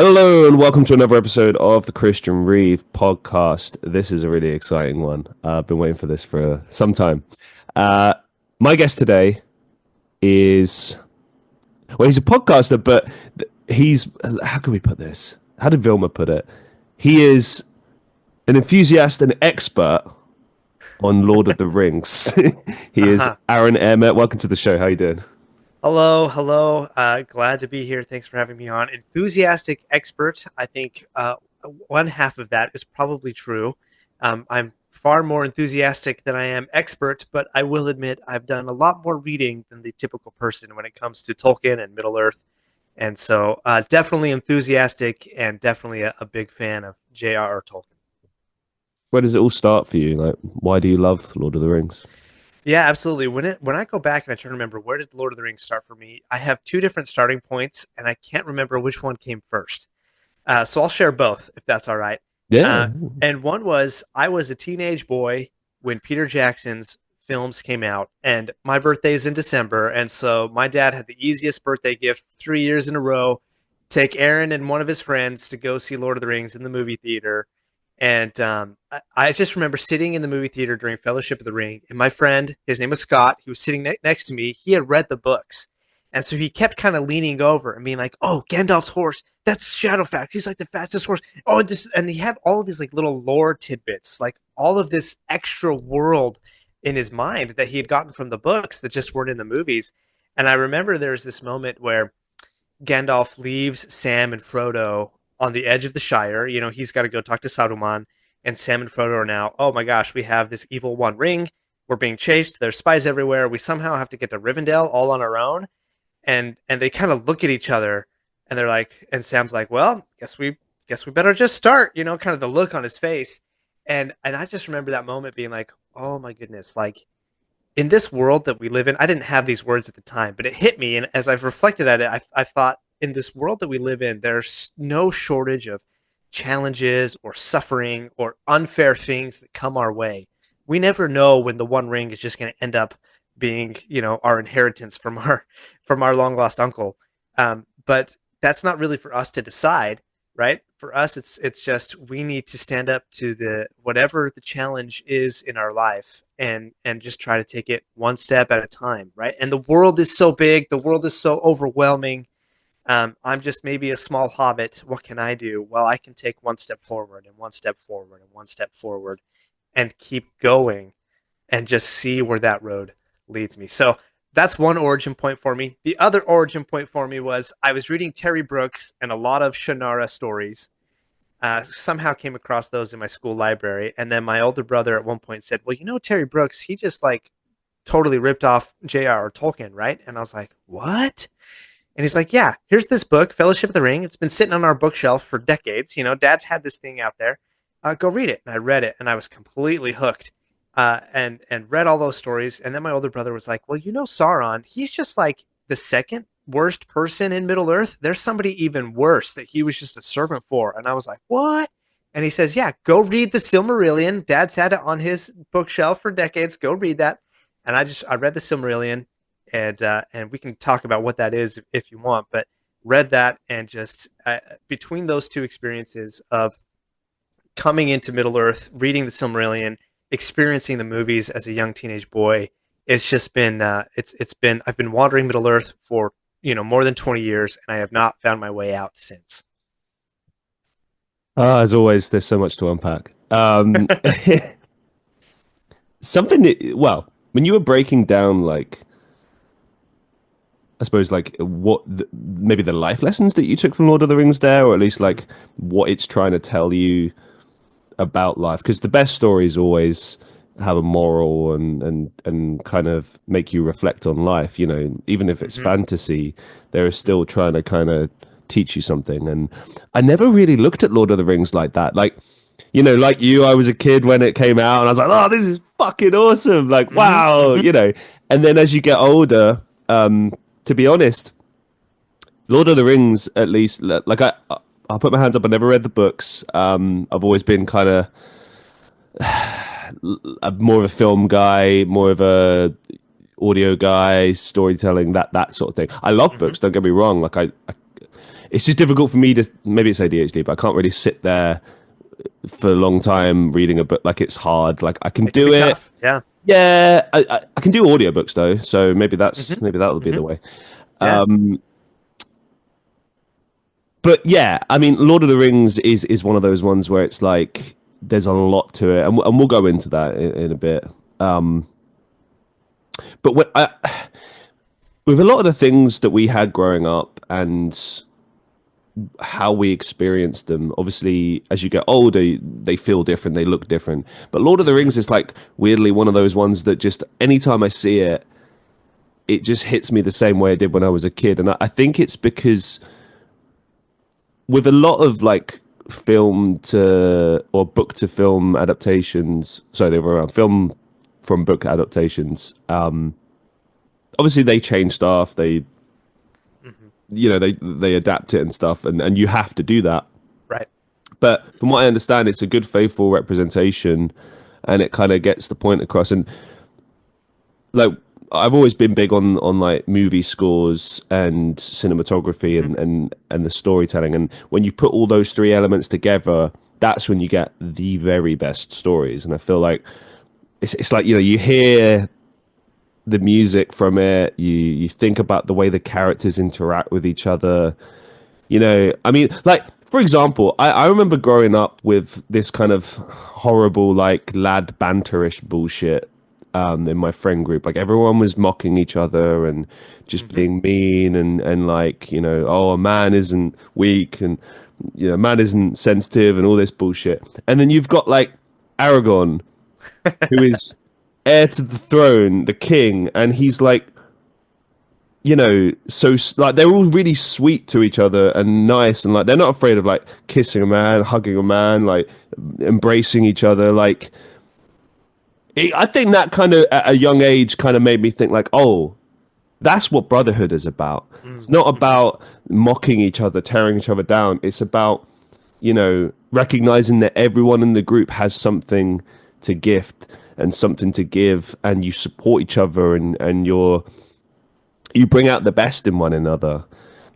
Hello and welcome to another episode of the Christian Reeve podcast. This is a really exciting one. I've been waiting for this for some time. Uh, my guest today is, he's a podcaster, but he's, how can we put this? How did Vilma put it? He is an enthusiast and expert on Lord of the Rings. He is Uh-huh. Aaron Airmet. Welcome to the show. How you doing? Hello. Glad to be here. Thanks for having me on. Enthusiastic expert. I think one half of that is probably true. I'm far more enthusiastic than I am expert, but I will admit I've done a lot more reading than the typical person when it comes to Tolkien and Middle Earth. And so definitely enthusiastic and definitely a big fan of J.R.R Tolkien. Where does it all start for you? Like, why do you love Lord of the Rings? Yeah, absolutely. When I go back and I try to remember where did Lord of the Rings start for me, I have two different starting points, and I can't remember which one came first. So I'll share both if that's all right. Yeah. Uh, and one was I was a teenage boy when Peter Jackson's films came out, and my birthday is in December, and so my dad had the easiest birthday gift 3 years in a row: take Aaron and one of his friends to go see Lord of the Rings in the movie theater. And I just remember sitting in the movie theater during Fellowship of the Ring, and my friend, his name was Scott, he was sitting next to me. He had read the books. And so he kept kind of leaning over and being like, "Oh, Gandalf's horse, that's Shadowfax. He's like the fastest horse." Oh, this, and he had all of these like little lore tidbits, like all of this extra world in his mind that he had gotten from the books that just weren't in the movies. And I remember there's this moment where Gandalf leaves Sam and Frodo on the edge of the Shire. You know, he's got to go talk to Saruman, and Sam and Frodo are now, oh my gosh, we have this evil One Ring. We're being chased. There's spies everywhere. We somehow have to get to Rivendell all on our own. And they kind of look at each other, and they're like, and Sam's like, well, guess we better just start. You know, kind of the look on his face. And I just remember that moment being like, oh my goodness, like in this world that we live in, I didn't have these words at the time, but it hit me. And as I've reflected at it, I thought, in this world that we live in, there's no shortage of challenges or suffering or unfair things that come our way. We never know when the One Ring is just going to end up being, you know, our inheritance from our long lost uncle. But that's not really for us to decide, right? For us, it's just we need to stand up to the whatever the challenge is in our life and just try to take it one step at a time, right? And the world is so big, the world is so overwhelming. I'm just maybe a small hobbit. What can I do? Well, I can take one step forward and one step forward and one step forward and keep going and just see where that road leads me. So that's one origin point for me. The other origin point for me was I was reading Terry Brooks and a lot of Shannara stories. Somehow came across those in my school library. And then my older brother at one point said, well, you know, Terry Brooks, he just like totally ripped off J.R.R Tolkien, right? And I was like, what? And he's like, yeah, here's this book, Fellowship of the Ring. It's been sitting on our bookshelf for decades. You know, Dad's had this thing out there. Go read it. And I read it, and I was completely hooked. And read all those stories. And then my older brother was like, well, you know, Sauron, he's just like the second worst person in Middle Earth. There's somebody even worse that he was just a servant for. And I was like, what? And he says, yeah, go read the Silmarillion. Dad's had it on his bookshelf for decades. Go read that. And I read the Silmarillion, and we can talk about what that is if you want, but read that and just between those two experiences of coming into Middle Earth, reading the Silmarillion, experiencing the movies as a young teenage boy, it's just been it's been I've been wandering Middle Earth for more than 20 years, and I have not found my way out since. As always, there's so much to unpack. Well, when you were breaking down, like, I suppose, like, maybe the life lessons that you took from Lord of the Rings there, or at least, like, what it's trying to tell you about life. Because the best stories always have a moral and kind of make you reflect on life. You know, even if it's Hmm. fantasy, they're still trying to kind of teach you something. And I never really looked at Lord of the Rings like that. Like, like you, I was a kid when it came out, and I was like, "Oh, this is fucking awesome!" Like, Hmm. wow, Hmm. And then as you get older, to be honest, Lord of the Rings, at least, like I'll put my hands up. I never read the books. I've always been kind of more of a film guy, more of a audio guy, storytelling, that sort of thing. I love Hmm. books. Don't get me wrong. Like it's just difficult for me to, maybe it's ADHD, but I can't really sit there for a long time reading a book. Like it's hard. Like I can It can be do it. tough. Yeah. Yeah, I can do audiobooks though, so Hmm. maybe that'll be Hmm. the way. Yeah. But yeah, I mean, Lord of the Rings is one of those ones where it's like there's a lot to it, and we'll go into that in a bit. But with a lot of the things that we had growing up and how we experienced them, obviously, as you get older, they feel different, they look different. But Lord of the Hmm. Rings is like weirdly one of those ones that just anytime I see it, it just hits me the same way it did when I was a kid, and I think it's because with a lot of like film to or book to film adaptations, sorry, they were around film from book adaptations. Obviously, they change stuff. They, Hmm. they adapt it and stuff, and you have to do that. Right. But from what I understand, it's a good, faithful representation, and it kind of gets the point across. And like, I've always been big on like movie scores and cinematography Hmm. and the storytelling. And when you put all those three elements together, that's when you get the very best stories. And I feel like it's like you hear the music from it, you think about the way the characters interact with each other. I mean, like for example, I remember growing up with this kind of horrible like lad banterish bullshit in my friend group. Like everyone was mocking each other and just Hmm. being mean and like oh, a man isn't weak and a man isn't sensitive and all this bullshit. And then you've got like Aragorn, who is heir to the throne, the king, and he's like so like they're all really sweet to each other and nice and like they're not afraid of like kissing a man, hugging a man, like embracing each other. Like I think that kind of at a young age kind of made me think like, oh, that's what brotherhood is about. It's not Hmm. about mocking each other, tearing each other down. It's about recognizing that everyone in the group has something to gift and something to give, and you support each other and you bring out the best in one another.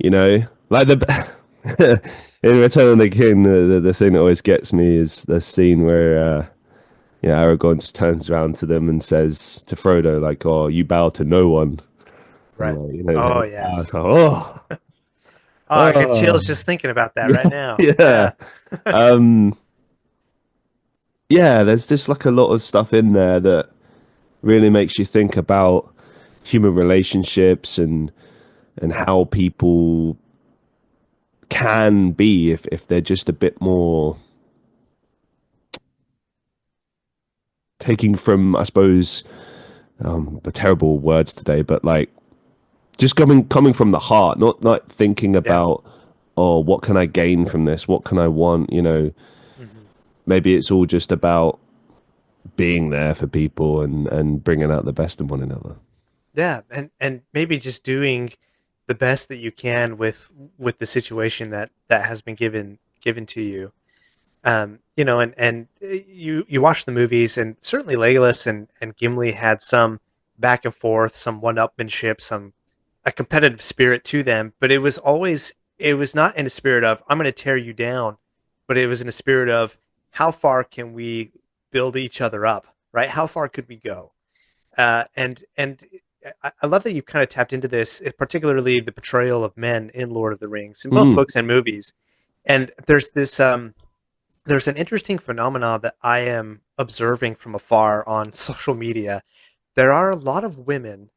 Like the in Return of the King, the thing that always gets me is the scene where Aragorn just turns around to them and says to Frodo, like, "Oh, you bow to no one." And Right. like, Oh, it's yes. like, oh, Oh, I get chills oh, just thinking about that right now. yeah, Yeah. um, yeah. There's just like a lot of stuff in there that really makes you think about human relationships and Yeah. how people can be if they're just a bit more taking from, I suppose, the terrible words today, but like just coming from the heart, not thinking Yeah. about, oh, what can I gain from this? What can I want? Hmm. Maybe it's all just about being there for people and bringing out the best in one another. Yeah. And maybe just doing the best that you can with the situation that has been given to you. You watch the movies, and certainly Legolas and Gimli had some back and forth, some one-upmanship, some a competitive spirit to them, but it was not in a spirit of I'm going to tear you down, but it was in a spirit of how far can we build each other up, right? How far could we go? And I love that you've kind of tapped into this, particularly the portrayal of men in Lord of the Rings in both Mm, books and movies. And there's an interesting phenomenon that I am observing from afar on social media. There are a lot of women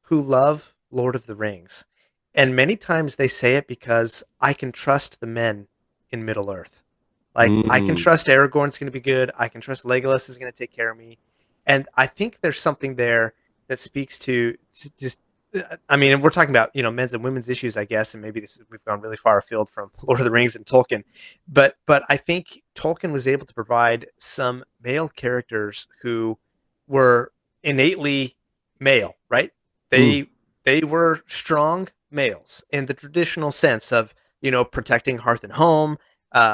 who love Lord of the Rings, and many times they say it because I can trust the men in Middle Earth. Like I can mm, trust Aragorn's going to be good. I can trust Legolas is going to take care of me, and I think there's something there that speaks to just. I mean, we're talking about men's and women's issues, I guess, and maybe we've gone really far afield from Lord of the Rings and Tolkien, but I think Tolkien was able to provide some male characters who were innately male, right? mm, They they were strong males in the traditional sense of protecting hearth and home,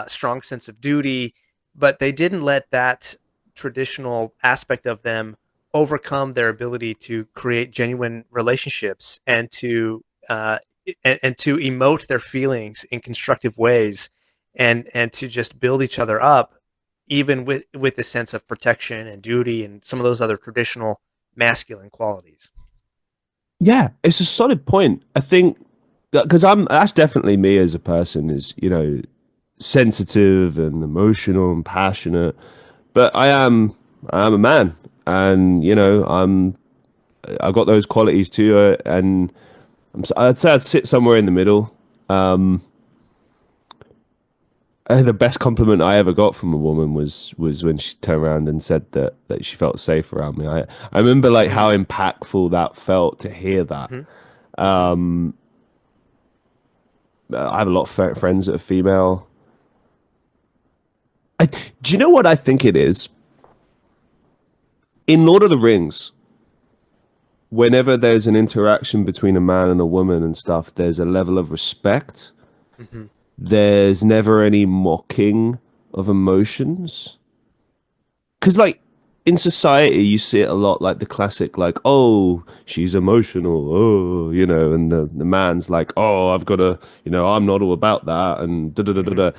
strong sense of duty, but they didn't let that traditional aspect of them overcome their ability to create genuine relationships and to and to emote their feelings in constructive ways, and to just build each other up, even with a sense of protection and duty and some of those other traditional masculine qualities. Yeah, it's a solid point. I think because that's definitely me as a person, is, sensitive and emotional and passionate, but I am a man, and I've got those qualities too, and I'd say I'd sit somewhere in the middle. The best compliment I ever got from a woman was when she turned around and said that she felt safe around me. I remember like how Mm-hmm. impactful that felt to hear that. Mm-hmm. I have a lot of friends that are female. Do you know what I think it is? In Lord of the Rings, whenever there's an interaction between a man and a woman and stuff, there's a level of respect. Mm-hmm. There's never any mocking of emotions. Because, like, in society, you see it a lot, like the classic, like, oh, she's emotional, oh, and the man's like, oh, I've got to, I'm not all about that, and da da da da Mm-hmm. da.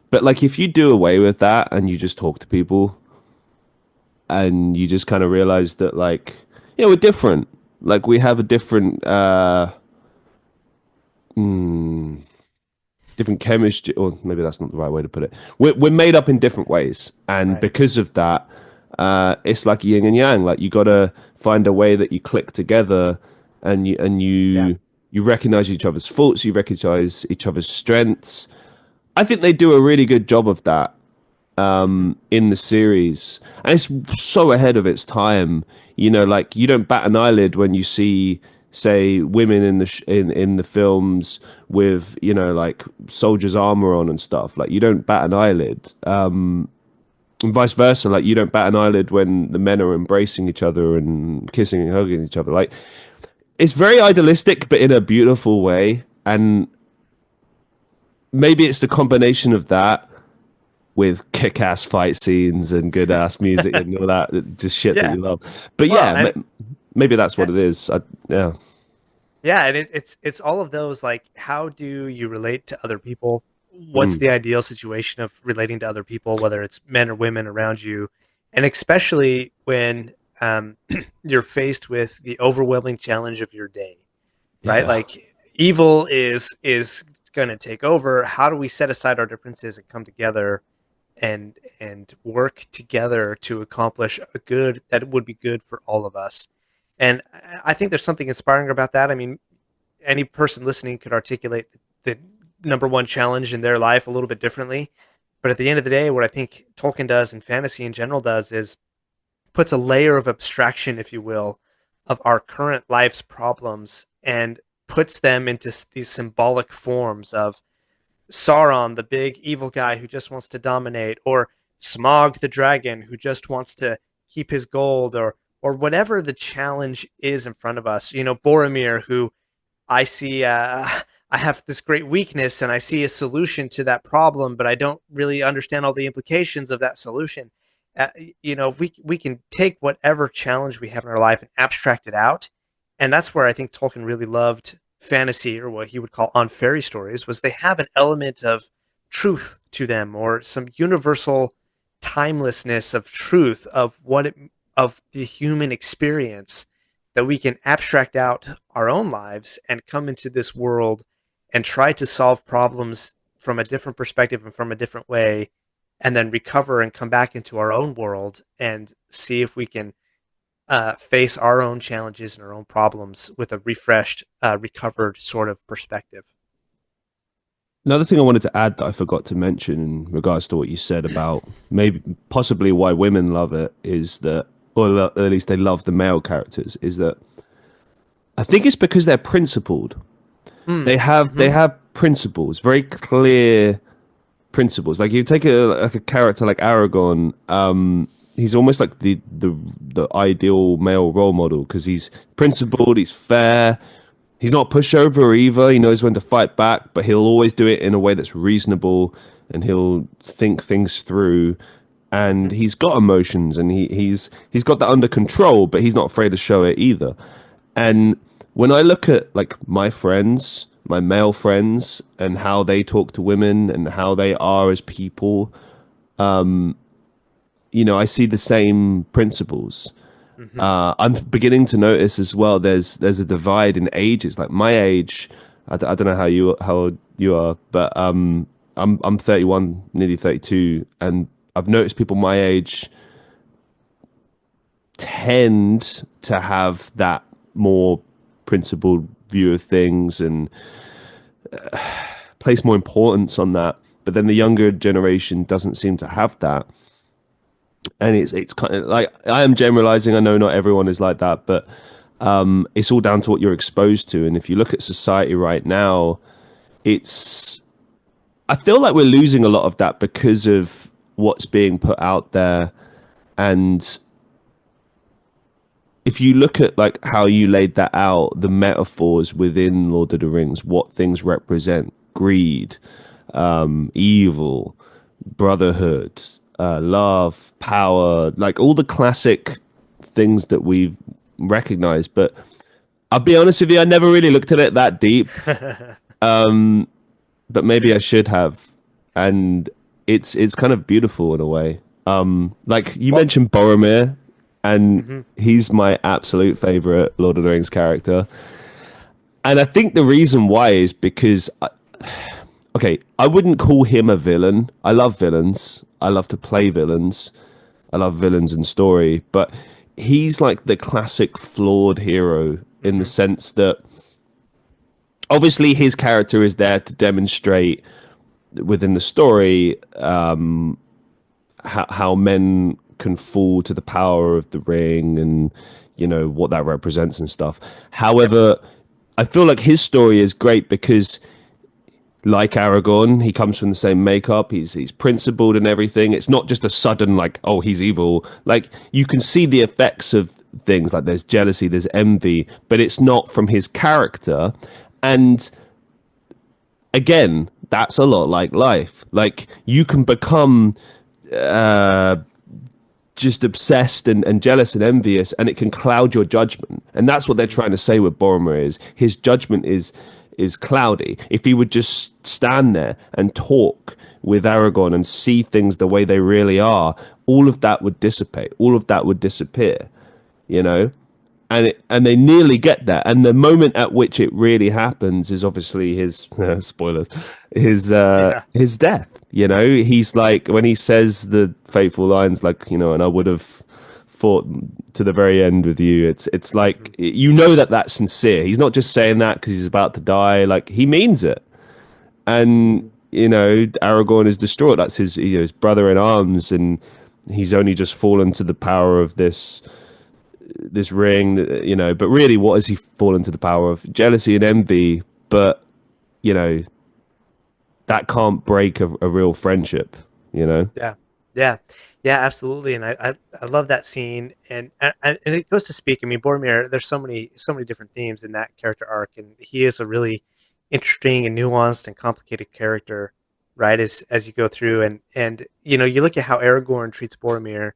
But, like, if you do away with that and you just talk to people and you just kind of realize that, like, yeah, we're different. Like, we have a different chemistry, or maybe that's not the right way to put it. We're made up in different ways, and Right. because of that, it's like yin and yang. Like, you got to find a way that you click together, and Yeah. you recognize each other's faults, you recognize each other's strengths. I think they do a really good job of that Mm-hmm. in the series, and it's so ahead of its time. Like, you don't bat an eyelid when you see, say, women in in the films with, like, soldiers' armor on and stuff. Like, you don't bat an eyelid, and vice versa. Like, you don't bat an eyelid when the men are embracing each other and kissing and hugging each other. Like, it's very idealistic, but in a beautiful way. And maybe it's the combination of that with kick-ass fight scenes and good-ass music and all that, just shit that Yeah. you love. But Well, yeah, and maybe that's what yeah, it is. Yeah. yeah, and it's all of those, like, how do you relate to other people? What's Mm. the ideal situation of relating to other people, whether it's men or women around you, and especially when you're faced with the overwhelming challenge of your day, right? Yeah. Like, evil is going to take over. How do we set aside our differences and come together and work together to accomplish a good that would be good for all of us? And I think there's something inspiring about that. I mean, any person listening could articulate the number one challenge in their life a little bit differently. But at the end of the day, what I think Tolkien does and fantasy in general does is puts a layer of abstraction, if you will, of our current life's problems and puts them into these symbolic forms of Sauron, the big evil guy who just wants to dominate, or Smog the dragon who just wants to keep his gold, or whatever the challenge is in front of us. Boromir, who I see, I have this great weakness and I see a solution to that problem, but I don't really understand all the implications of that solution. Uh, we can take whatever challenge we have in our life and abstract it out, and that's where I think Tolkien really loved fantasy, or what he would call on fairy stories, was they have an element of truth to them, or some universal timelessness of truth of the human experience, that we can abstract out our own lives and come into this world and try to solve problems from a different perspective and from a different way, and then recover and come back into our own world and see if we can face our own challenges and our own problems with a refreshed, recovered sort of perspective. Another thing I wanted to add that I forgot to mention in regards to what you said about maybe possibly why women love it is that, or at least they love the male characters, is that I think it's because they're principled. They Mm. have they Mm-hmm. have principles, very clear principles. Like, you take a character like Aragon, he's almost like the ideal male role model because he's Mm-hmm. principled, he's fair, he's not a pushover either. He knows when to fight back, but he'll always do it in a way that's reasonable, and he'll think things through. And Mm-hmm. he's got emotions, and he's got that under control, but he's not afraid to show it either. And when I look at, like, my friends, my male friends and how they talk to women and how they are as people, I see the same principles. Hmm. I'm beginning to notice as well. There's a divide in ages. Like my age, I don't know how old you are, but I'm 31, nearly 32, and I've noticed people my age tend to have that more principled view of things and place more importance on that. But then the younger generation doesn't seem to have that, and it's kind of like, I am generalizing. I know not everyone is like that, but it's all down to what you're exposed to. And if you look at society right now, it's I feel like we're losing a lot of that because of what's being put out there. And if you look at like how you laid that out, the metaphors within Lord of the Rings, what things represent: greed, evil, brotherhood, love, power, like all the classic things that we've recognized. But I'll be honest with you, I never really looked at it that deep, but maybe I should have. And it's kind of beautiful in a way. Like you Well, mentioned Boromir, and mhm. he's my absolute favorite Lord of the Rings character. And I think the reason why is because okay, I wouldn't call him a villain. I love villains. I love to play villains. I love villains in story, but he's like the classic flawed hero in the Hmm. sense that obviously his character is there to demonstrate within the story how men can fall to the power of the ring and what that represents and stuff. Yep. However, I feel like his story is great because like Aragorn, he comes from the same makeup. He's principled and everything. It's not just a sudden like, oh, he's evil. Like you can see the effects of things. Like there's jealousy, there's envy, but it's not from his character. And again, that's a lot like life. Like you can become just obsessed and jealous and envious, and it can cloud your judgment. And that's what they're Hmm. trying to say with Boromir is his judgment is cloudy. If he would just stand there and talk with Aragorn and see things the way they really are, all of that would dissipate. All of that would disappear. You know, and they nearly get there. And the moment at which it really happens is obviously his spoilers, Yeah. his death. He's like when he says the fateful lines, like and I would have fought to the very end with you. It's Hmm. like that that's sincere. He's not just saying that because he's about to die. Like he means it. And Aragorn is distraught. That's his brother in arms, and he's only just fallen to the power of this ring, but really what has he fallen to the power of? Jealousy and envy. But you know that can't break a real friendship. Yeah. Yeah. Yeah, absolutely. And I love that scene. And it goes to speak. I mean, Boromir, there's so many different themes in that character arc, and he is a really interesting and nuanced and complicated character, right? As you go through and you look at how Aragorn treats Boromir,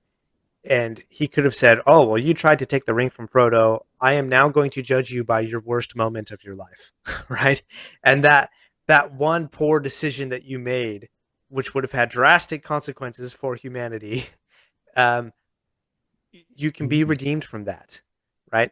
and he could have said, "Oh, well, you tried to take the ring from Frodo. I am now going to judge you by your worst moment of your life." Right? And that one poor decision that you made, which would have had drastic consequences for humanity, um, you can be redeemed from that, right?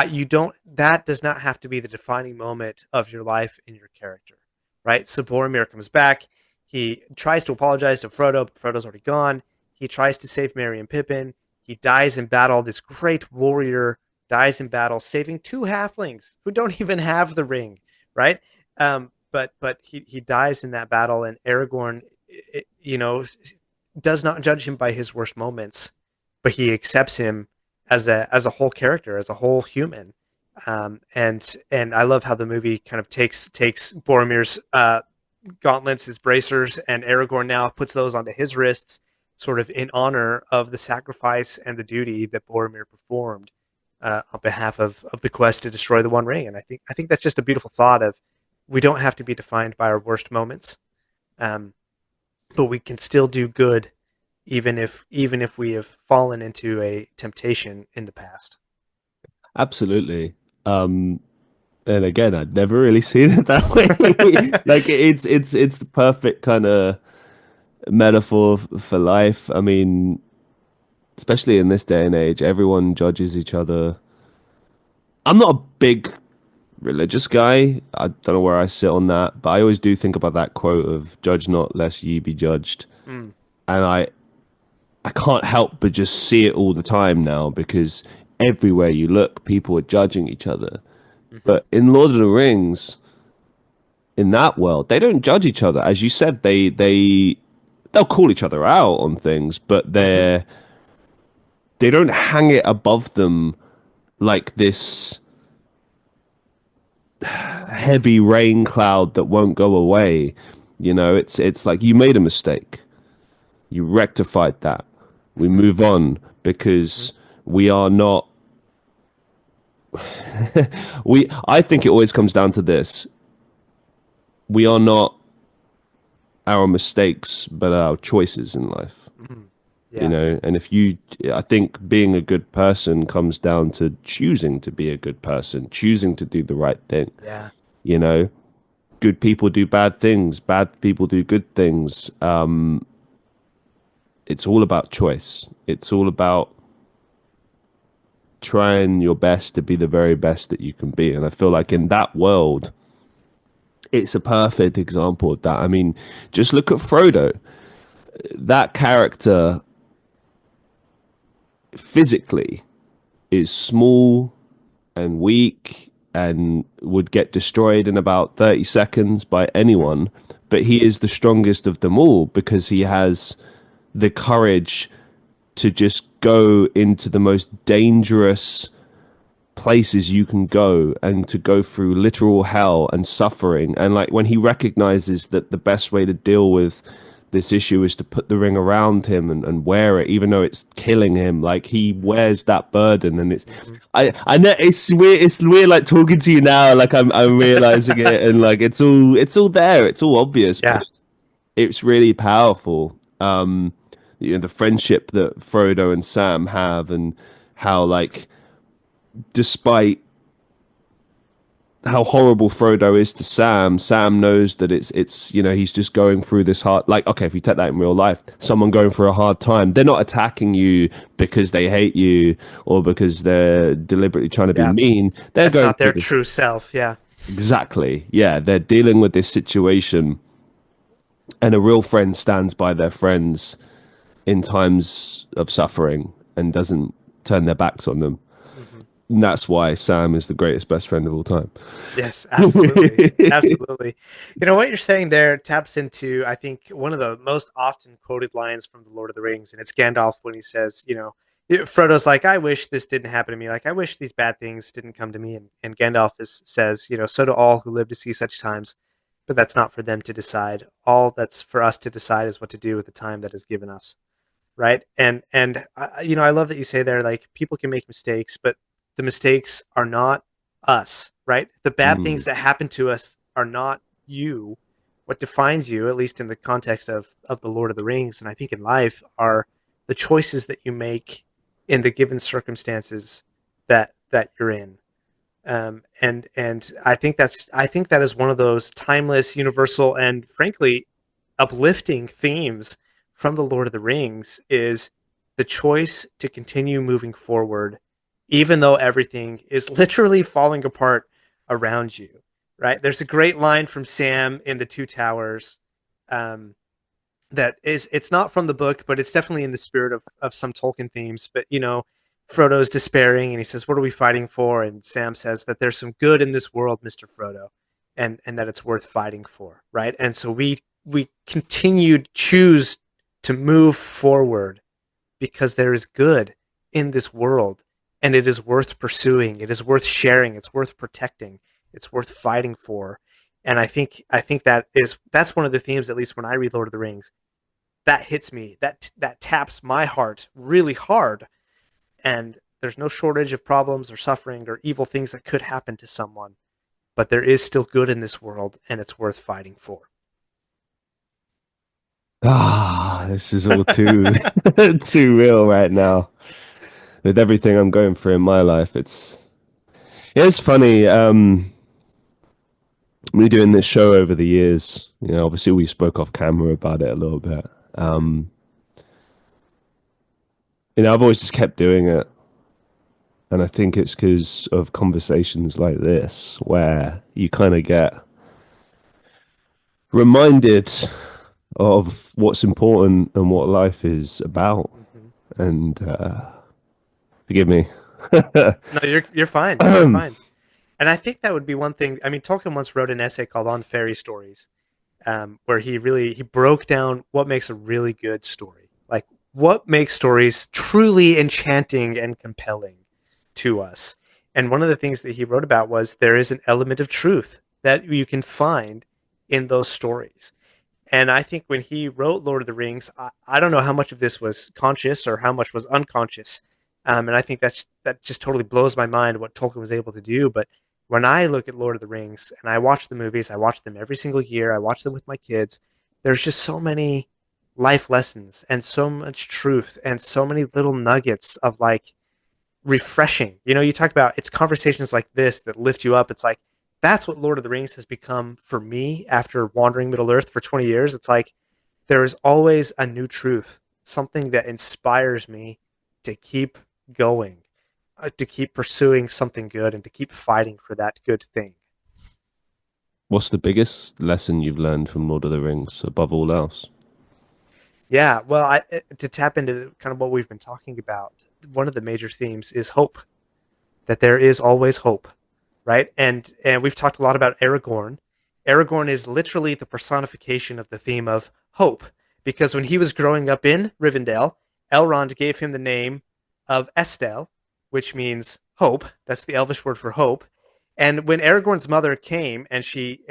You don't. That does not have to be the defining moment of your life in your character, right? So Boromir comes back. He tries to apologize to Frodo, but Frodo's already gone. He tries to save Merry and Pippin. He dies in battle. This great warrior dies in battle, saving two halflings who don't even have the ring, right? But he dies in that battle, and Aragorn, does not judge him by his worst moments, but he accepts him as a whole character, as a whole human. And I love how the movie kind of takes Boromir's gauntlets, his bracers, and Aragorn now puts those onto his wrists, sort of in honor of the sacrifice and the duty that Boromir performed on behalf of the quest to destroy the One Ring. And I think that's just a beautiful thought of we don't have to be defined by our worst moments, um, but we can still do good even if we have fallen into a temptation in the past. Absolutely. Um, And again, I'd never really seen it that way. Like it's the perfect kind of metaphor for life. I mean, especially in this day and age, everyone judges each other. I'm not a big religious guy. I don't know where I sit on that, but I always do think about that quote of "Judge not, lest ye be judged," Mm, and I can't help but just see it all the time now because everywhere you look, people are judging each other. hmm But in Lord of the Rings, in that world, they don't judge each other. As you said, they'll call each other out on things, but hmm they don't hang it above them like this heavy rain cloud that won't go away. You know, it's like you made a mistake. You rectified that. We hmm move on hmm because we are not we I think it always comes down to this. We are not our mistakes, but our choices in life. hmm You Yeah. know, and if you I think being a good person comes down to choosing to be a good person, choosing to do the right thing. Yeah. You know, good people do bad things, bad people do good things. It's all about choice. It's all about trying your best to be the very best that you can be. And I feel like in that world, it's a perfect example of that. I mean, just look at Frodo. That character physically is small and weak and would get destroyed in about 30 seconds by anyone. But he is the strongest of them all because he has the courage to just go into the most dangerous places you can go and to go through literal hell and suffering. And like when he recognizes that the best way to deal with this issue is to put the ring around him and wear it, even though it's killing him, like he wears that burden. And it's, hmm I know it's weird like talking to you now, like I'm realizing it and like it's all there, it's all obvious, but Yeah. it's really powerful. You know, the friendship that Frodo and Sam have and how like despite how horrible Frodo is to Sam, Sam knows that it's you know he's just going through this hard like okay if you take that in real life, someone going through a hard time, they're not attacking you because they hate you or because they're deliberately trying to be Yeah. mean. They're That's going not through their this true self. Yeah. exactly. Yeah, they're dealing with this situation, and a real friend stands by their friends in times of suffering and doesn't turn their backs on them. hmm And that's why Sam is the greatest best friend of all time. Yes, absolutely. Absolutely. You know, what you're saying there taps into, I think, one of the most often quoted lines from The Lord of the Rings. And it's Gandalf when he says, Frodo's like, I wish this didn't happen to me. Like, I wish these bad things didn't come to me. And Gandalf says, so do all who live to see such times, but that's not for them to decide. All that's for us to decide is what to do with the time that is given us. Right. And I love that you say there, like, people can make mistakes, but the mistakes are not us, right? The bad Mm. things that happen to us are not you. What defines you, at least in the context of the Lord of the Rings, and I think in life, are the choices that you make in the given circumstances that you're in. And I think that is one of those timeless, universal, and frankly uplifting themes from the Lord of the Rings is the choice to continue moving forward, even though everything is literally falling apart around you. Right? There's a great line from Sam in the Two Towers, um, that is, it's not from the book, but it's definitely in the spirit of some Tolkien themes. But Frodo's despairing and he says, "What are we fighting for?" And Sam says that there's some good in this world, Mr. Frodo, and that it's worth fighting for, right? And so we continue to choose to move forward because there is good in this world and it is worth pursuing, it is worth sharing, it's worth protecting, it's worth fighting for. And I think that's one of the themes, at least when I read Lord of the Rings, that hits me, that taps my heart really hard. And there's no shortage of problems or suffering or evil things that could happen to someone, but there is still good in this world and it's worth fighting for. Ah, this is all too too real right now. With everything I'm going through in my life, it's funny. me doing this show over the years, obviously we spoke off camera about it a little bit. Um, I've always just kept doing it. And I think it's because of conversations like this where you kind of get reminded of what's important and what life is about. Hmm. And forgive me. No, you're fine. You're fine. And I think that would be one thing. I mean, Tolkien once wrote an essay called "On Fairy Stories," where he broke down what makes a really good story, like what makes stories truly enchanting and compelling to us. And one of the things that he wrote about was there is an element of truth that you can find in those stories. And I think when he wrote Lord of the Rings, I don't know how much of this was conscious or how much was unconscious. And I think that just totally blows my mind what Tolkien was able to do. But when I look at Lord of the Rings and I watch the movies, I watch them every single year. I watch them with my kids. There's just so many life lessons and so much truth and so many little nuggets of like refreshing. You talk about it's conversations like this that lift you up. It's like that's what Lord of the Rings has become for me after wandering Middle Earth for 20 years. It's like there is always a new truth, something that inspires me to keep going, to keep pursuing something good and to keep fighting for that good thing. What's the biggest lesson you've learned from Lord of the Rings above all else? Yeah, well, to tap into kind of what we've been talking about, one of the major themes is hope, that there is always hope, right? And we've talked a lot about Aragorn. Aragorn is literally the personification of the theme of hope, because when he was growing up in Rivendell, Elrond gave him the name of Estel, which means hope. That's the Elvish word for hope. And when Aragorn's mother came, and she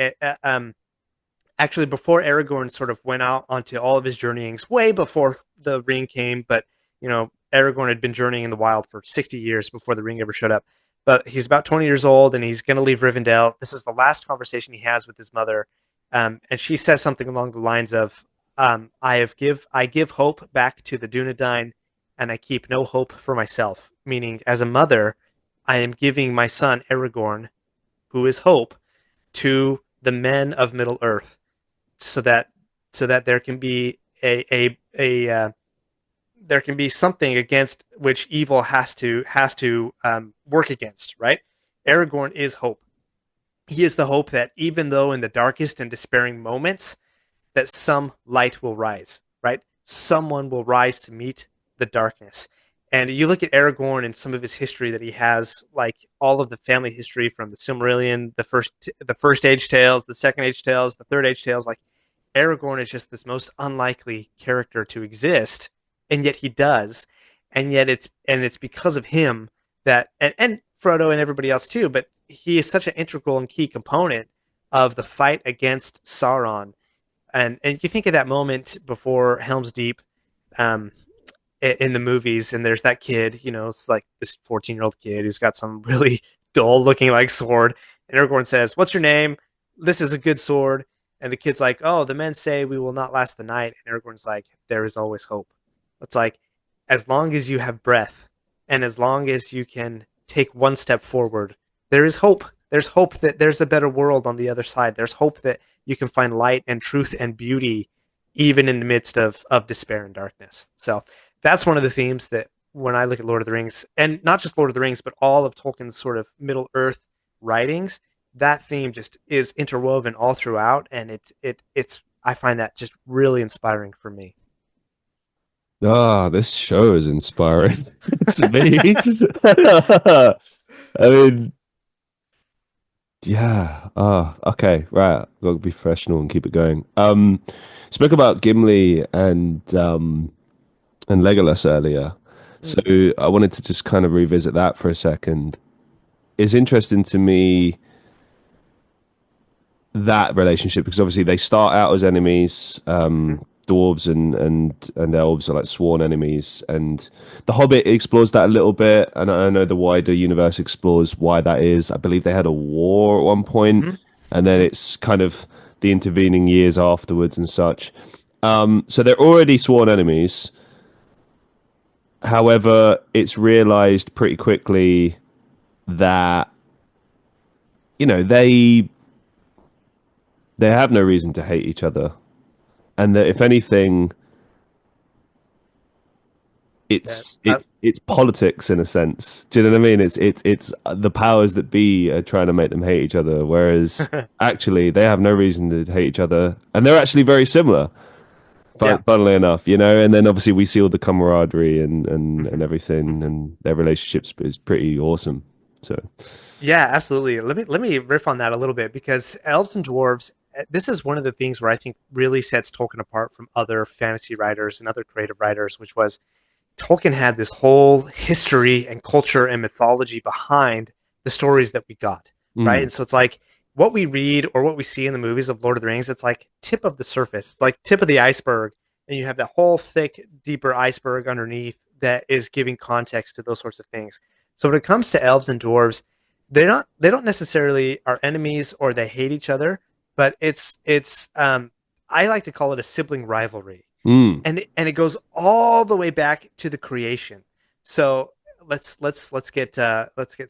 actually before Aragorn sort of went out onto all of his journeyings, way before the ring came, but Aragorn had been journeying in the wild for 60 years before the ring ever showed up. But he's about 20 years old and he's going to leave Rivendell. This is the last conversation he has with his mother. And she says something along the lines of, I give hope back to the Dunedain and I keep no hope for myself. Meaning, as a mother, I am giving my son Aragorn, who is hope, to the men of Middle Earth so that there can be a there can be something against which evil has to work against. Right? Aragorn is hope. He is the hope that even though in the darkest and despairing moments, that some light will rise. Right? Someone will rise to meet the darkness. And you look at Aragorn and some of his history that he has, like all of the family history from the Silmarillion, the first age tales, the second age tales, the third age tales. Like Aragorn is just this most unlikely character to exist, and yet he does, and yet it's because of him that and Frodo and everybody else too, but he is such an integral and key component of the fight against Sauron. And you think of that moment before Helm's Deep, um, in the movies, and there's that kid, it's like this 14-year-old kid who's got some really dull looking like sword, and Aragorn says, "What's your name? This is a good sword." And the kid's like, "Oh, the men say we will not last the night." And Aragorn's like, "There is always hope." It's like, as long as you have breath, and as long as you can take one step forward, there is hope. There's hope that there's a better world on the other side. There's hope that you can find light and truth and beauty, even in the midst of despair and darkness. So that's one of the themes that when I look at Lord of the Rings, and not just Lord of the Rings, but all of Tolkien's sort of Middle Earth writings, that theme just is interwoven all throughout, and it's I find that just really inspiring for me. Ah, this show is inspiring to me. I mean, yeah. Ah, okay, right. Got to be professional and keep it going. Spoke about Gimli and Legolas earlier, so Mm, I wanted to just kind of revisit that for a second. It's interesting to me that relationship because obviously they start out as enemies. mhm, Dwarves and elves are like sworn enemies, and the Hobbit explores that a little bit. And I know the wider universe explores why that is. I believe they had a war at one point, mhm, and then mhm, it's kind of the intervening years afterwards and such. So they're already sworn enemies. However, it's realized pretty quickly that they they have no reason to hate each other, and that if anything, Yeah. it's politics in a sense. Do you know what I mean? It's the powers that be are trying to make them hate each other, whereas actually they have no reason to hate each other, and they're actually very similar. Yeah. Funnily enough, and then obviously we see all the camaraderie and everything, and their relationships is pretty awesome. So, Yeah, absolutely. Let me riff on that a little bit because elves and dwarves. This is one of the things where I think really sets Tolkien apart from other fantasy writers and other creative writers, which was Tolkien had this whole history and culture and mythology behind the stories that we got, right? mm, And so it's like what we read or what we see in the movies of Lord of the Rings, it's like tip of the surface, it's like tip of the iceberg, and you have that whole thick, deeper iceberg underneath that is giving context to those sorts of things. So when it comes to elves and dwarves, they don't necessarily are enemies or they hate each other, but it's I like to call it a sibling rivalry, mm, and it goes all the way back to the creation. So let's get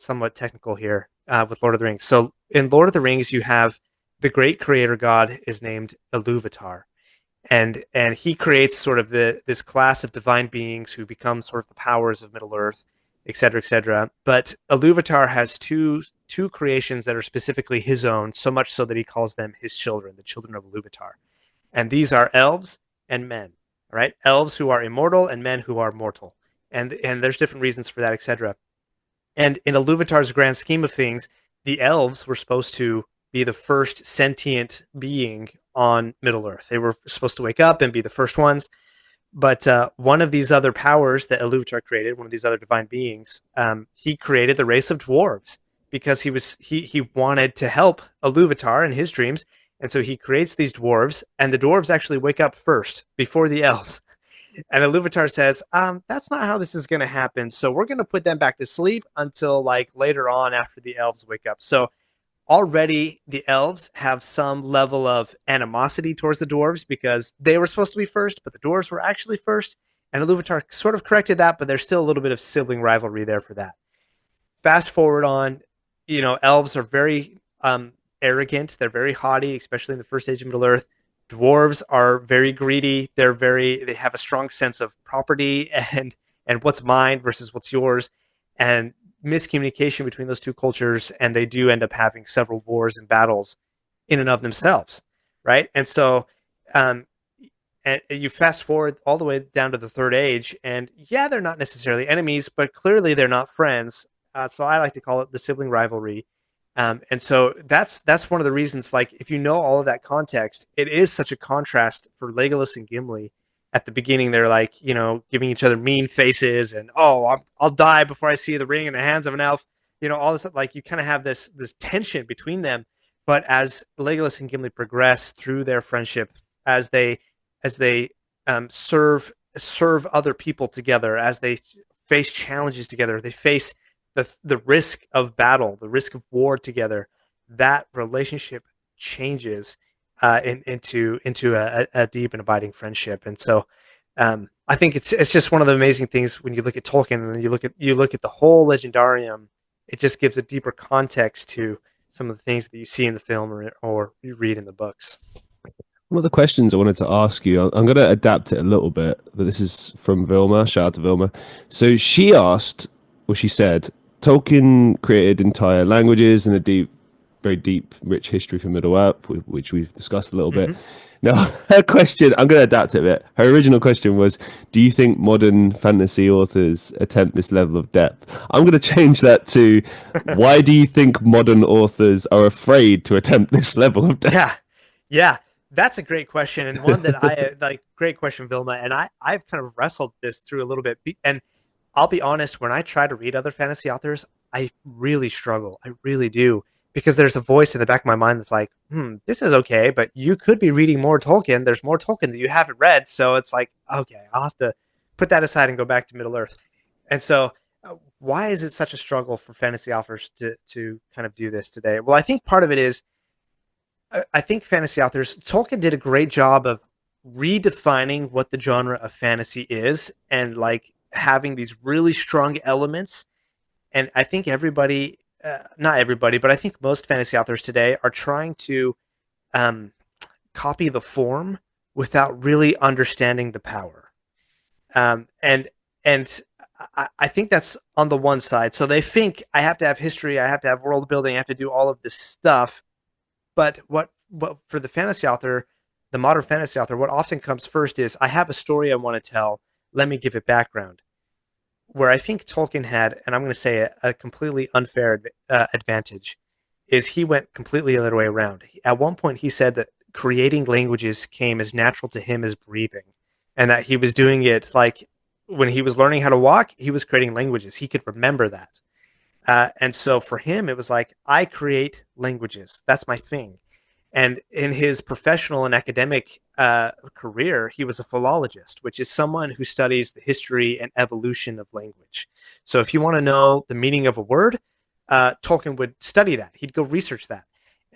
somewhat technical here with Lord of the Rings. So in Lord of the Rings, you have the great creator god is named Iluvatar, and he creates sort of this class of divine beings who become sort of the powers of Middle Earth, et cetera, et cetera. But Iluvatar has two creations that are specifically his own, so much so that he calls them his children, the children of Iluvatar, and these are elves and men. All right, elves who are immortal and men who are mortal, and there's different reasons for that, etc. And in Iluvatar's grand scheme of things, the elves were supposed to be the first sentient being on Middle Earth. They were supposed to wake up and be the first ones. But one of these other powers that Iluvatar created, one of these other divine beings, he created the race of dwarves because he wanted to help Iluvatar in his dreams, and so he creates these dwarves, and the dwarves actually wake up first before the elves. And Iluvatar says, that's not how this is going to happen. So we're going to put them back to sleep until like later on after the elves wake up. So already the elves have some level of animosity towards the dwarves because they were supposed to be first, but the dwarves were actually first. And Iluvatar sort of corrected that, but there's still a little bit of sibling rivalry there for that. Fast forward on, elves are very arrogant. They're very haughty, especially in the first age of Middle Earth. Dwarves are very greedy. They have a strong sense of property and what's mine versus what's yours, and miscommunication between those two cultures, and they do end up having several wars and battles in and of themselves, right? And so, um, and you fast forward all the way down to the third age, and yeah, they're not necessarily enemies, but clearly they're not friends. So I like to call it the sibling rivalry. And so that's one of the reasons. Like, if you know all of that context, it is such a contrast for Legolas and Gimli. At the beginning, they're like, giving each other mean faces, and I'll die before I see the ring in the hands of an elf. All this, like, you kind of have this tension between them. But as Legolas and Gimli progress through their friendship, as they serve other people together, as they face challenges together, they face the risk of battle, the risk of war together. That relationship changes into a deep and abiding friendship. And so, I think it's just one of the amazing things when you look at Tolkien and you look at the whole legendarium. It just gives a deeper context to some of the things that you see in the film or you read in the books. one of the questions I wanted to ask you, I'm going to adapt it a little bit, but this is from Vilma. Shout out to Vilma. So she asked, or she said, Tolkien created entire languages and a very deep, rich history for Middle Earth, which we've discussed a little bit. Mm-hmm. Now, her question, I'm going to adapt it a bit. Her original question was, do you think modern fantasy authors attempt this level of depth? I'm going to change that to, why do you think modern authors are afraid to attempt this level of depth? Yeah, yeah, that's a great question, and one that I like. Great question, Vilma. And I've kind of wrestled this through a little bit. And I'll be honest, when I try to read other fantasy authors, I really struggle. I really do, because there's a voice in the back of my mind that's like, this is okay, but you could be reading more Tolkien. There's more Tolkien that you haven't read, so it's like, okay, I'll have to put that aside and go back to Middle Earth. And so, why is it such a struggle for fantasy authors to kind of do this today? Well, I think part of it is I think fantasy authors, Tolkien did a great job of redefining what the genre of fantasy is and like having these really strong elements. And I think everybody, not everybody, but I think most fantasy authors today are trying to copy the form without really understanding the power. And I think that's on the one side. So they think I have to have history, I have to have world building, I have to do all of this stuff. But what for the fantasy author, the modern fantasy author, what often comes first is I have a story I want to tell. Let me give it background. Where I think Tolkien had, and I'm going to say a completely unfair advantage, is he went completely the other way around. At one point, he said that creating languages came as natural to him as breathing, and that he was doing it like when he was learning how to walk, he was creating languages. He could remember that. And so for him, it was like, I create languages. That's my thing. And in his professional and academic career, he was a philologist, which is someone who studies the history and evolution of language. So if you want to know the meaning of a word, Tolkien would study that. He'd go research that.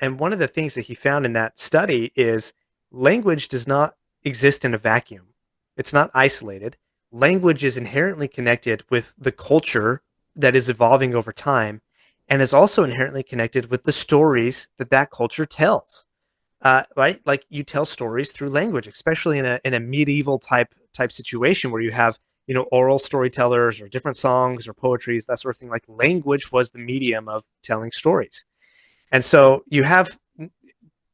And one of the things that he found in that study is language does not exist in a vacuum. It's not isolated. Language is inherently connected with the culture that is evolving over time and is also inherently connected with the stories that that culture tells. Right? Like you tell stories through language, especially in a medieval type situation where you have oral storytellers or different songs or poetries, that sort of thing. Like language was the medium of telling stories, and so you have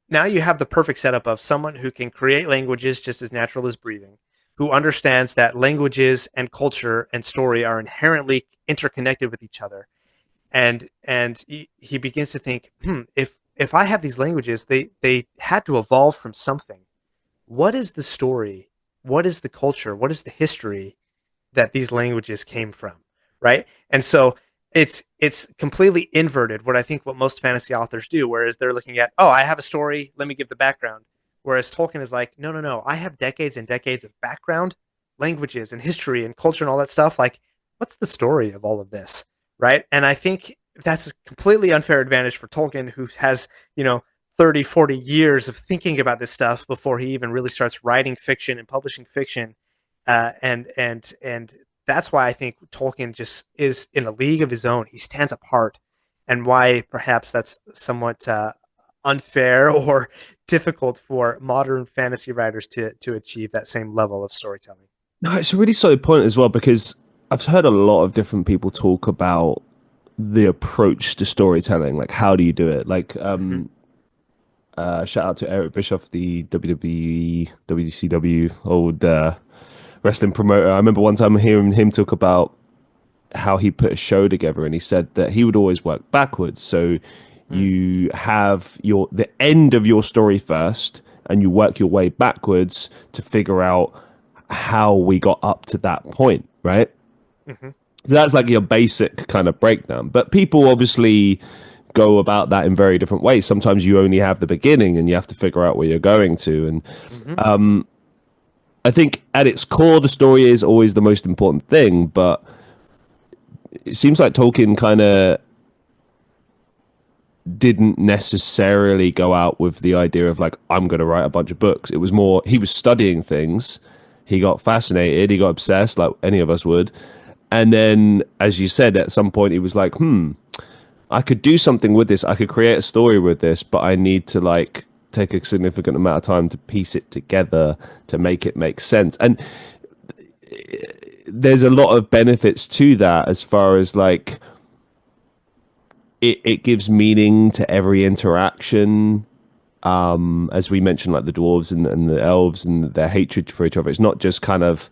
the perfect setup of someone who can create languages just as natural as breathing, who understands that languages and culture and story are inherently interconnected with each other, and he begins to think, if I have these languages, they had to evolve from something. What is the story? What is the culture? What is the history that these languages came from? Right? And so it's completely inverted what most fantasy authors do, whereas they're looking at, oh, I have a story, let me give the background. Whereas Tolkien is like, no, no, no, I have decades and decades of background, languages and history and culture and all that stuff. Like, what's the story of all of this? Right. And I think that's a completely unfair advantage for Tolkien, who has, 30, 40 years of thinking about this stuff before he even really starts writing fiction and publishing fiction. And that's why I think Tolkien just is in a league of his own. He stands apart, and why perhaps that's somewhat unfair or difficult for modern fantasy writers to achieve that same level of storytelling. No, it's a really solid point as well because I've heard a lot of different people talk about the approach to storytelling. Like, how do you do it? Like, Mm-hmm. shout out to Eric Bischoff, the WWE, WCW old wrestling promoter. I remember one time hearing him talk about how he put a show together, and he said that he would always work backwards. So Mm. you have the end of your story first, and you work your way backwards to figure out how we got up to that point, right? Mm-hmm. So that's like your basic kind of breakdown. But people obviously go about that in very different ways. Sometimes you only have the beginning and you have to figure out where you're going to. And Mm-hmm. I think at its core, the story is always the most important thing. But it seems like Tolkien kind of didn't necessarily go out with the idea of like, I'm going to write a bunch of books. It was more, he was studying things. He got fascinated. He got obsessed like any of us would. And then, as you said, at some point, he was like, I could do something with this. I could create a story with this, but I need to like take a significant amount of time to piece it together to make it make sense. And there's a lot of benefits to that as far as like it gives meaning to every interaction. As we mentioned, like the dwarves and the elves and their hatred for each other. It's not just kind of,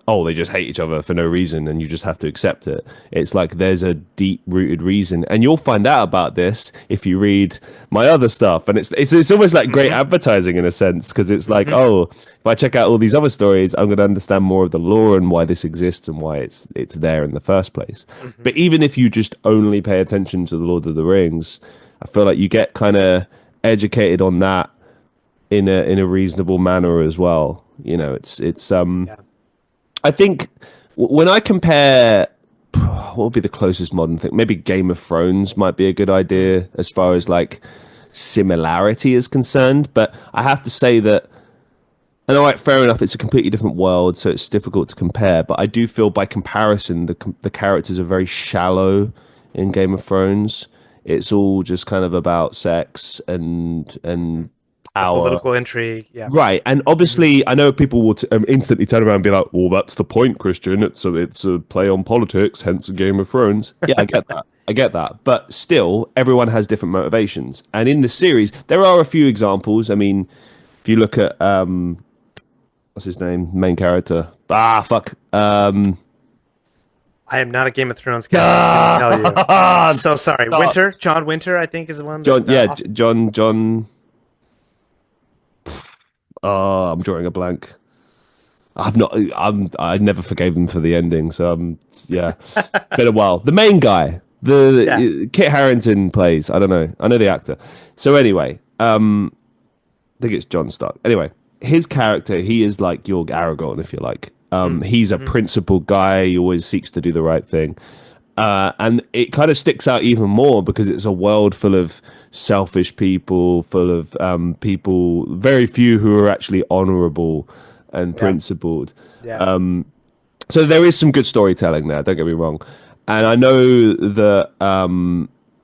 oh, they just hate each other for no reason and you just have to accept it. It's like there's a deep rooted reason. And you'll find out about this if you read my other stuff. And it's almost like great Mm-hmm. advertising in a sense, because it's like, Mm-hmm. oh, if I check out all these other stories, I'm going to understand more of the lore and why this exists and why it's there in the first place. Mm-hmm. But even if you just only pay attention to the Lord of the Rings, I feel like you get kind of educated on that in a reasonable manner as well. It's Yeah. I think when I compare, what would be the closest modern thing? Maybe Game of Thrones might be a good Mm. idea as far as like similarity is concerned. But I have to say that, and all right, fair enough, it's a completely different world, so it's difficult to compare. But I do feel by comparison, the characters are very shallow in Game of Thrones. It's all just kind of about sex and the power. political intrigue. Yeah. Right, and Hmm. obviously, I know people will instantly turn around and be like, "Well, that's the point, Christian. It's a play on politics, hence Game of Thrones." Yeah, I get that. I get that, but still, everyone has different motivations. And in the series, there are a few examples. I mean, if you look at what's his name, main character? Ah, fuck. I am not a Game of Thrones guy. I couldn't tell you. Ah, So sorry. stop. Winter, John Winter, I think is the one that. John, yeah, John. Oh, I'm drawing a blank. I've not. I never forgave him for the ending. So yeah, been a while. The main guy, Yeah. the Kit Harington plays. I don't know. I know the actor. So anyway, I think it's John Stark. Anyway, his character, he is like your Aragorn, if you like. He's a Mm-hmm. principled guy. He always seeks to do the right thing. And it kind of sticks out even more because it's a world full of selfish people, full of people, very few who are actually honorable and Yeah. principled. Yeah. So there is some good storytelling there. Don't get me wrong, and I know that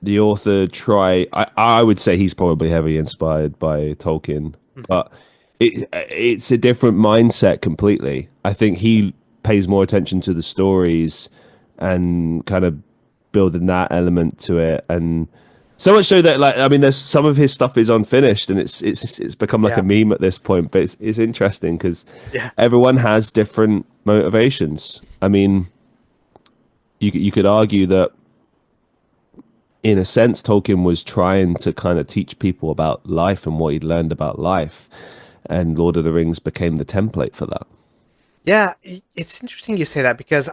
the author try. I would say he's probably heavily inspired by Tolkien, Hmm. but it's a different mindset completely. I think he pays more attention to the stories and kind of building that element to it, and so much so that, like, I mean, there's some of his stuff is unfinished, and it's become like a Yeah. meme at this point. But it's interesting because Yeah. everyone has different motivations. I mean, you could argue that in a sense, Tolkien was trying to kind of teach people about life and what he'd learned about life, and Lord of the Rings became the template for that. Yeah. It's interesting you say that because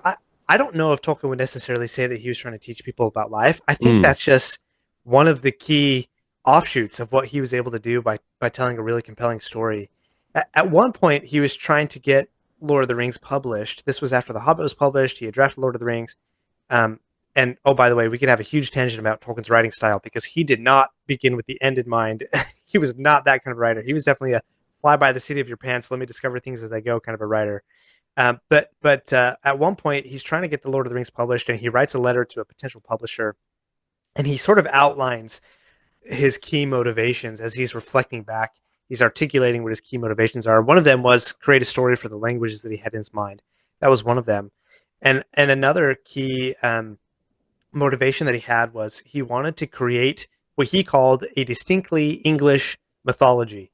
I don't know if Tolkien would necessarily say that he was trying to teach people about life. I think Mm. that's just one of the key offshoots of what he was able to do by telling a really compelling story. At one point, he was trying to get Lord of the Rings published. This was after The Hobbit was published. He had drafted Lord of the Rings. Um, and oh, by the way, we could have a huge tangent about Tolkien's writing style because he did not begin with the end in mind. He was not that kind of writer. He was definitely a fly by the seat of your pants, let me discover things as I go kind of a writer. But at one point, he's trying to get the Lord of the Rings published, and he writes a letter to a potential publisher, and he sort of outlines his key motivations as he's reflecting back. He's articulating what his key motivations are. One of them was create a story for the languages that he had in his mind. That was one of them, and another key motivation that he had was he wanted to create what he called a distinctly English mythology.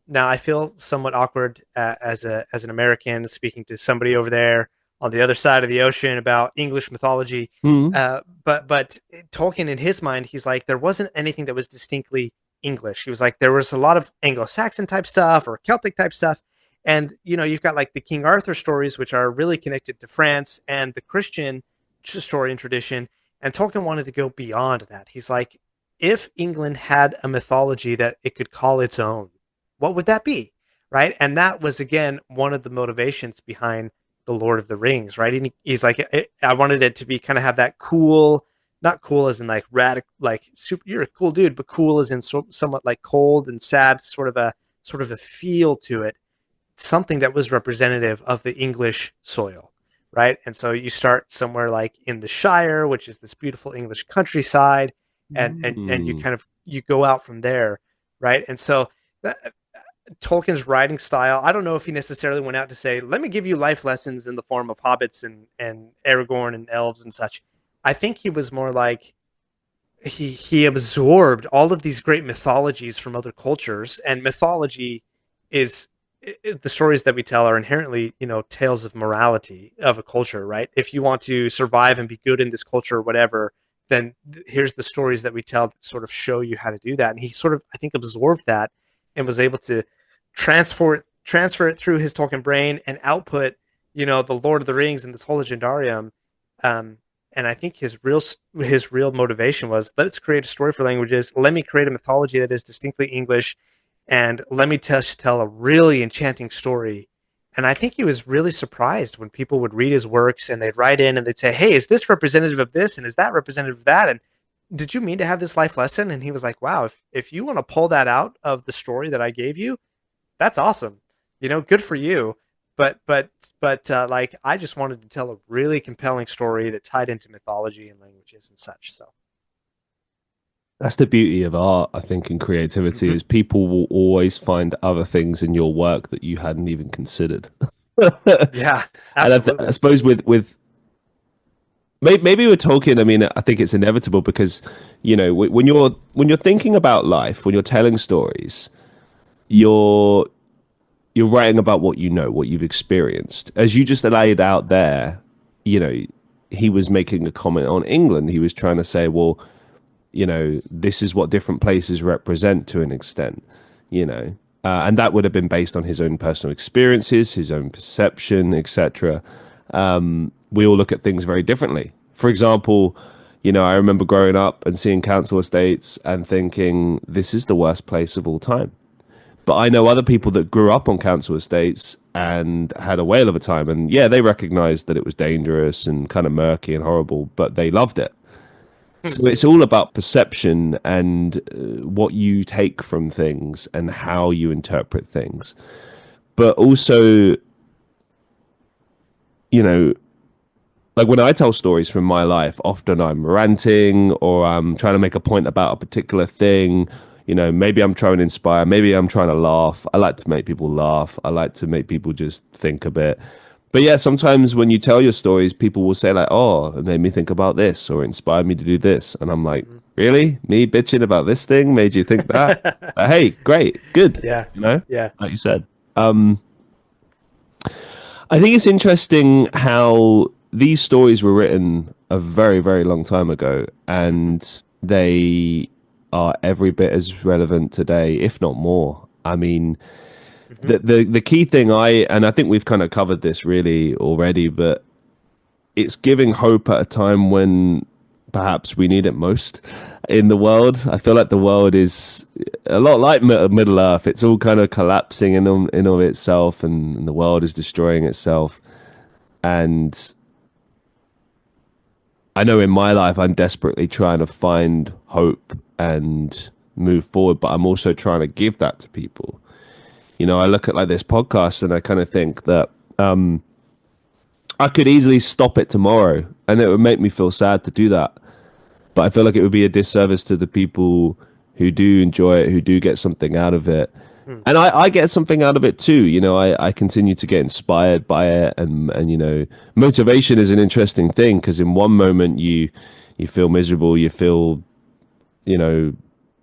Now, I feel somewhat awkward as an American speaking to somebody over there on the other side of the ocean about English mythology. Mm. But Tolkien, in his mind, he's like there wasn't anything that was distinctly English. He was like there was a lot of Anglo-Saxon type stuff or Celtic type stuff, and you've got like the King Arthur stories, which are really connected to France and the Christian story and tradition. And Tolkien wanted to go beyond that. He's like, if England had a mythology that it could call its own, what would that be? Right. And that was, again, one of the motivations behind The Lord of the Rings. Right. And he's like, I wanted it to be kind of have that cool, not cool as in like radical, like super, you're a cool dude, but cool as in somewhat like cold and sad, sort of a feel to it, something that was representative of the English soil, right? And so you start somewhere like in the Shire, which is this beautiful English countryside, and you Mm. kind of you go out from there, right? And so Tolkien's writing style, I don't know if he necessarily went out to say, "Let me give you life lessons in the form of hobbits and Aragorn and elves and such." I think he was more like he absorbed all of these great mythologies from other cultures, and mythology is the stories that we tell are inherently tales of morality of a culture, right? If you want to survive and be good in this culture or whatever, then here's the stories that we tell that sort of show you how to do that. And he sort of, I think, absorbed that and was able to transfer it through his Tolkien brain and output the Lord of the Rings and this whole legendarium. Um, and I think his real motivation was, let's create a story for languages. Let me create a mythology that is distinctly English, and let me tell a really enchanting story. And I think he was really surprised when people would read his works and they'd write in and they'd say, "Hey, is this representative of this? And is that representative of that? And did you mean to have this life lesson?" And he was like, "Wow, if you want to pull that out of the story that I gave you, that's awesome. Good for you. But like I just wanted to tell a really compelling story that tied into mythology and languages and such." So That's the beauty of art, I think, and creativity Hmm. is people will always find other things in your work that you hadn't even considered. And Yeah, I absolutely. suppose with maybe with Tolkien, I mean, I think it's inevitable because when you're thinking about life, when you're telling stories, you're you're writing about what you know, what you've experienced. As you just laid out there, you know, he was making a comment on England. He was trying to say, well, this is what different places represent to an extent, and that would have been based on his own personal experiences, his own perception, etc. We all look at things very differently. For example, I remember growing up and seeing council estates and thinking, this is the worst place of all time. But I know other people that grew up on council estates and had a whale of a time. And yeah, they recognized that it was dangerous and kind of murky and horrible, but they loved it. So it's all about perception and what you take from things and how you interpret things. But also, you know, like when I tell stories from my life, often I'm ranting or I'm trying to make a point about a particular thing. Maybe I'm trying to inspire, maybe I'm trying to laugh. I like to make people laugh. I like to make people just think a bit. But yeah, sometimes when you tell your stories, people will say like, "Oh, it made me think about this or inspired me to do this." And I'm like, Mhm. "Really? Me bitching about this thing made you think that?" Hey, great, good. Yeah, You know, yeah. like you said. I think it's interesting how these stories were written a very, very long time ago, Hmm. and they are every bit as relevant today, if not more. I mean, Hmm. the key thing and I think we've kind of covered this really already, but it's giving hope at a time when perhaps we need it most in the world. I feel like the world is a lot like Middle Earth. It's all kind of collapsing in of itself, and the world is destroying itself. And I know in my life, I'm desperately trying to find hope and move forward, but I'm also trying to give that to people. I look at like this podcast and I kind of think that I could easily stop it tomorrow and it would make me feel sad to do that. But I feel like it would be a disservice to the people who do enjoy it, who do get something out of it. And I get something out of it too. I continue to get inspired by it. And motivation is an interesting thing because in one moment you feel miserable, you feel, you know,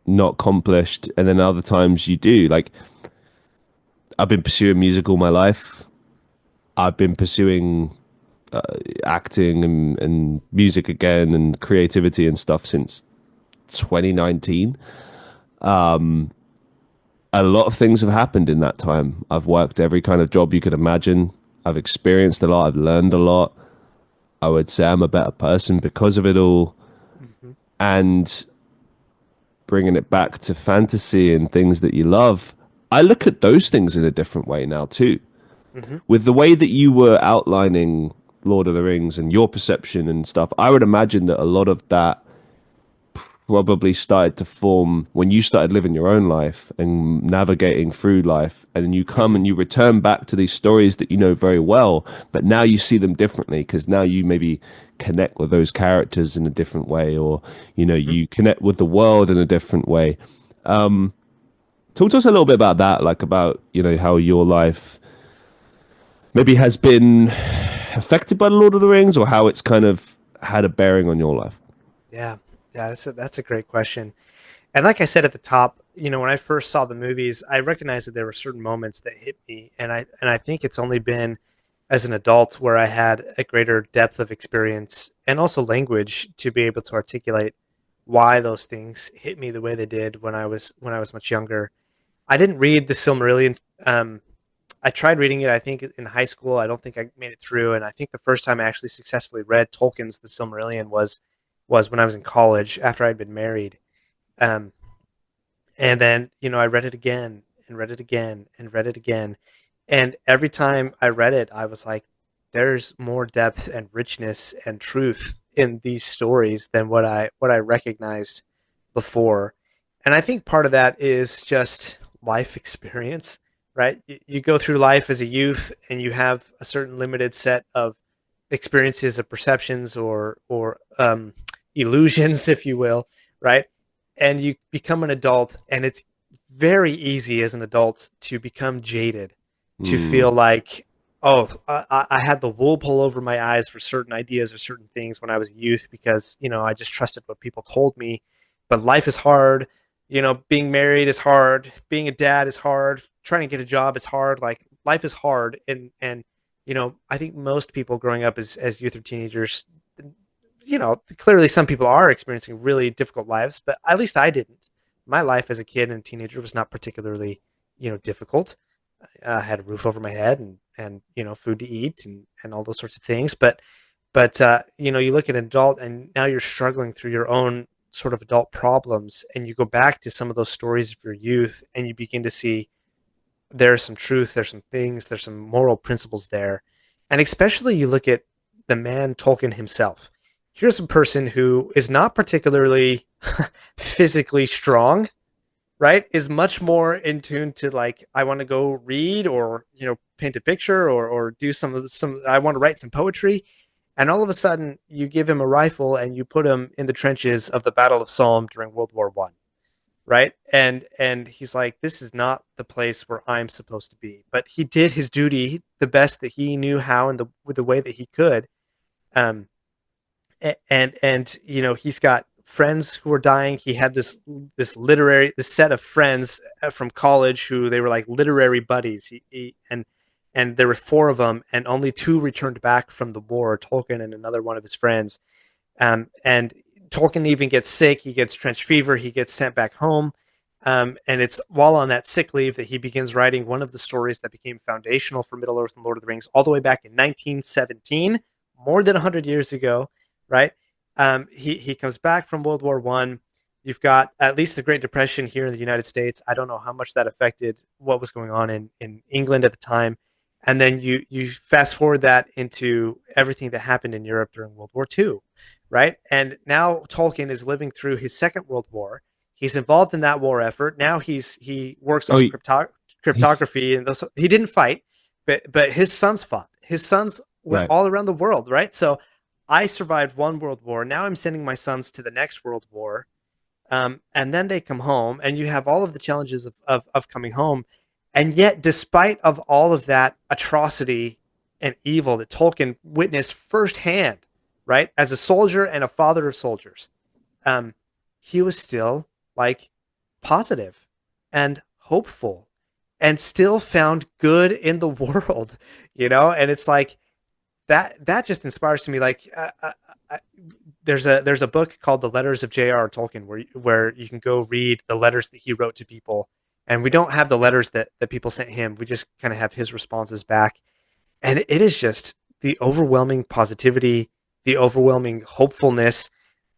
not accomplished. And then other times you do. Like, I've been pursuing music all my life. I've been pursuing acting and music again and creativity and stuff since 2019. A lot of things have happened in that time. I've worked every kind of job you could imagine. I've experienced a lot. I've learned a lot. I would say I'm a better person because of it all. Hmm. And bringing it back to fantasy and things that you love, I look at those things in a different way now, too. Hmm. With the way that you were outlining Lord of the Rings and your perception and stuff, I would imagine that a lot of that probably started to form when you started living your own life and navigating through life, and then you come Hmm. and you return back to these stories that you know very well, but now you see them differently because now you maybe connect with those characters in a different way, or Hmm. you connect with the world in a different way. Talk to us a little bit about that, like about how your life maybe has been affected by the Lord of the Rings, or how it's kind of had a bearing on your life. Yeah, yeah. That's a great question. And like I said at the top, when I first saw the movies, I recognized that there were certain moments that hit me, and I think it's only been as an adult where I had a greater depth of experience and also language to be able to articulate why those things hit me the way they did when I was much younger. I didn't read the Silmarillion. I tried reading it, I think, in high school. I don't think I made it through, and I think the first time I actually successfully read Tolkien's The Silmarillion was when I was in college after I'd been married. Um, and then, I read it again and read it again and read it again. And every time I read it, I was like, there's more depth and richness and truth in these stories than what I recognized before. And I think part of that is just life experience, right? You go through life as a youth and you have a certain limited set of experiences of perceptions or illusions, if you will, right? and you become an adult, and it's very easy as an adult to become jaded, to feel Mm. like, oh, I had the wool pull over my eyes for certain ideas or certain things when I was a youth because, I just trusted what people told me. But life is hard. Being married is hard. Being a dad is hard. Trying to get a job is hard. Like, life is hard. And I think most people growing up as youth or teenagers, clearly some people are experiencing really difficult lives, but at least I didn't. My life as a kid and teenager was not particularly, difficult. I had a roof over my head and food to eat and all those sorts of things. But you look at an adult and now you're struggling through your own sort of adult problems, and you go back to some of those stories of your youth, and you begin to see there's some truth, there's some things, there's some moral principles there. And especially you look at the man Tolkien himself. Here's a person who is not particularly physically strong, right? Is much more in tune to, like, I want to go read or, paint a picture or do some I want to write some poetry. And all of a sudden you give him a rifle and you put him in the trenches of the Battle of Somme during World War One, right? And he's like, this is not the place where I'm supposed to be. But he did his duty the best that he knew how, and with the way that he could. Um, and he's got friends who are dying. He had this set of friends from college who they were like literary buddies. And there were four of them, and only two returned back from the war, Tolkien and another one of his friends. And Tolkien even gets sick. He gets trench fever. He gets sent back home. And it's while on that sick leave that he begins writing one of the stories that became foundational for Middle Earth and Lord of the Rings all the way back in 1917, more than 100 years ago, right? He comes back from World War One. You've got at least the Great Depression here in the United States. I don't know how much that affected what was going on in England at the time. And then you fast forward that into everything that happened in Europe during World War Two, right? And now Tolkien is living through his Second World War. He's involved in that war effort. Now he works Oh, on he f- cryptography, and those. He didn't fight, but his sons fought. His sons went right. all around the world, right? So I survived one world war. Now I'm sending my sons to the next world war, and then they come home, and you have all of the challenges of coming home. And yet, despite of all of that atrocity and evil that Tolkien witnessed firsthand, right, as a soldier and a father of soldiers, um, he was still like positive and hopeful, and still found good in the world, And it's like that just inspires to me. Like, there's a book called The Letters of J.R.R Tolkien where you can go read the letters that he wrote to people, and we don't have the letters that people sent him. We just kind of have his responses back, and it is just the overwhelming positivity, the overwhelming hopefulness.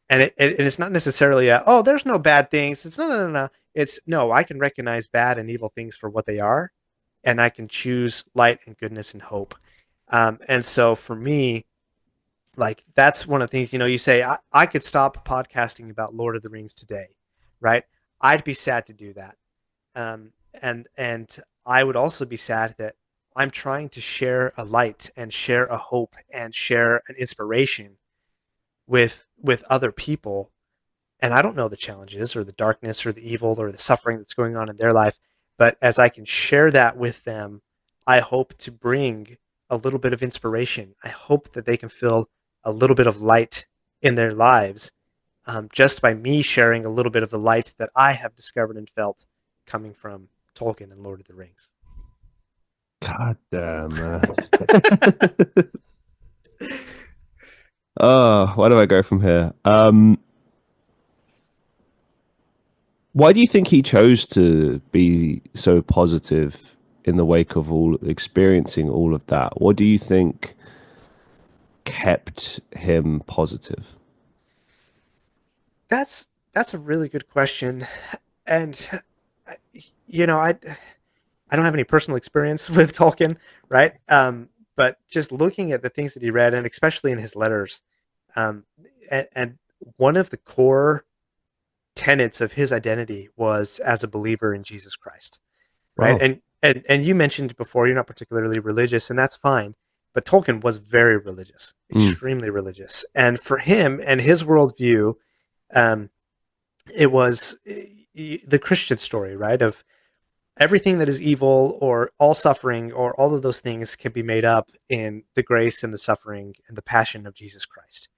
And it's not necessarily oh, there's no bad things. It's no. It's no, I can recognize bad and evil things for what they are, and I can choose light and goodness and hope. And so for me, like, that's one of the things, you say, I could stop podcasting about Lord of the Rings today, right? I'd be sad to do that. And I would also be sad that I'm trying to share a light and share a hope and share an inspiration with other people, and I don't know the challenges or the darkness or the evil or the suffering that's going on in their life, but as I can share that with them, I hope to bring a little bit of inspiration. I hope that they can feel a little bit of light in their lives, just by me sharing a little bit of the light that I have discovered and felt coming from Tolkien and Lord of the Rings. God damn, man. Oh, where do I go from here? Why do you think he chose to be so positive in the wake of all experiencing all of that? What do you think kept him positive? That's a really good question, and you know, I I don't have any personal experience with Tolkien, right? But just looking at the things that he read, and especially in his letters, um, and one of the core tenets of his identity was as a believer in Jesus Christ, right? Wow. And you mentioned before you're not particularly religious, and that's fine. But Tolkien was very religious, Mm. extremely religious, and for him and his worldview, um, it was the Christian story, right? Of everything that is evil or all suffering or all of those things can be made up in the grace and the suffering and the passion of Jesus Christ,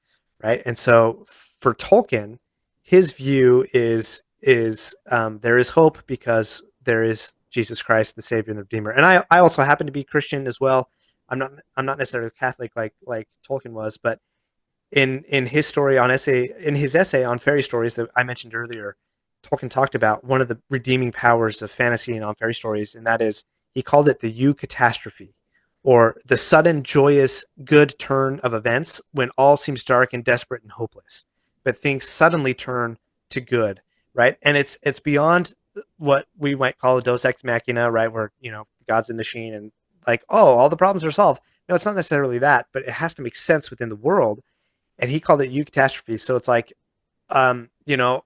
right? And so for Tolkien, his view is there is hope because there is Jesus Christ, the Savior and the Redeemer. And I also happen to be Christian as well. I'm not necessarily Catholic like Tolkien was, but in his story on essay in his essay on fairy stories that I mentioned earlier, Tolkien talked about one of the redeeming powers of fantasy and on fairy stories, and that is he called it the eucatastrophe, or the sudden joyous good turn of events when all seems dark and desperate and hopeless, but things suddenly turn to good, right? And it's beyond what we might call a Deus ex machina, right? Where God's in the machine and like, oh, all the problems are solved. No, it's not necessarily that, but it has to make sense within the world, and he called it eucatastrophe. So it's like, um, you know,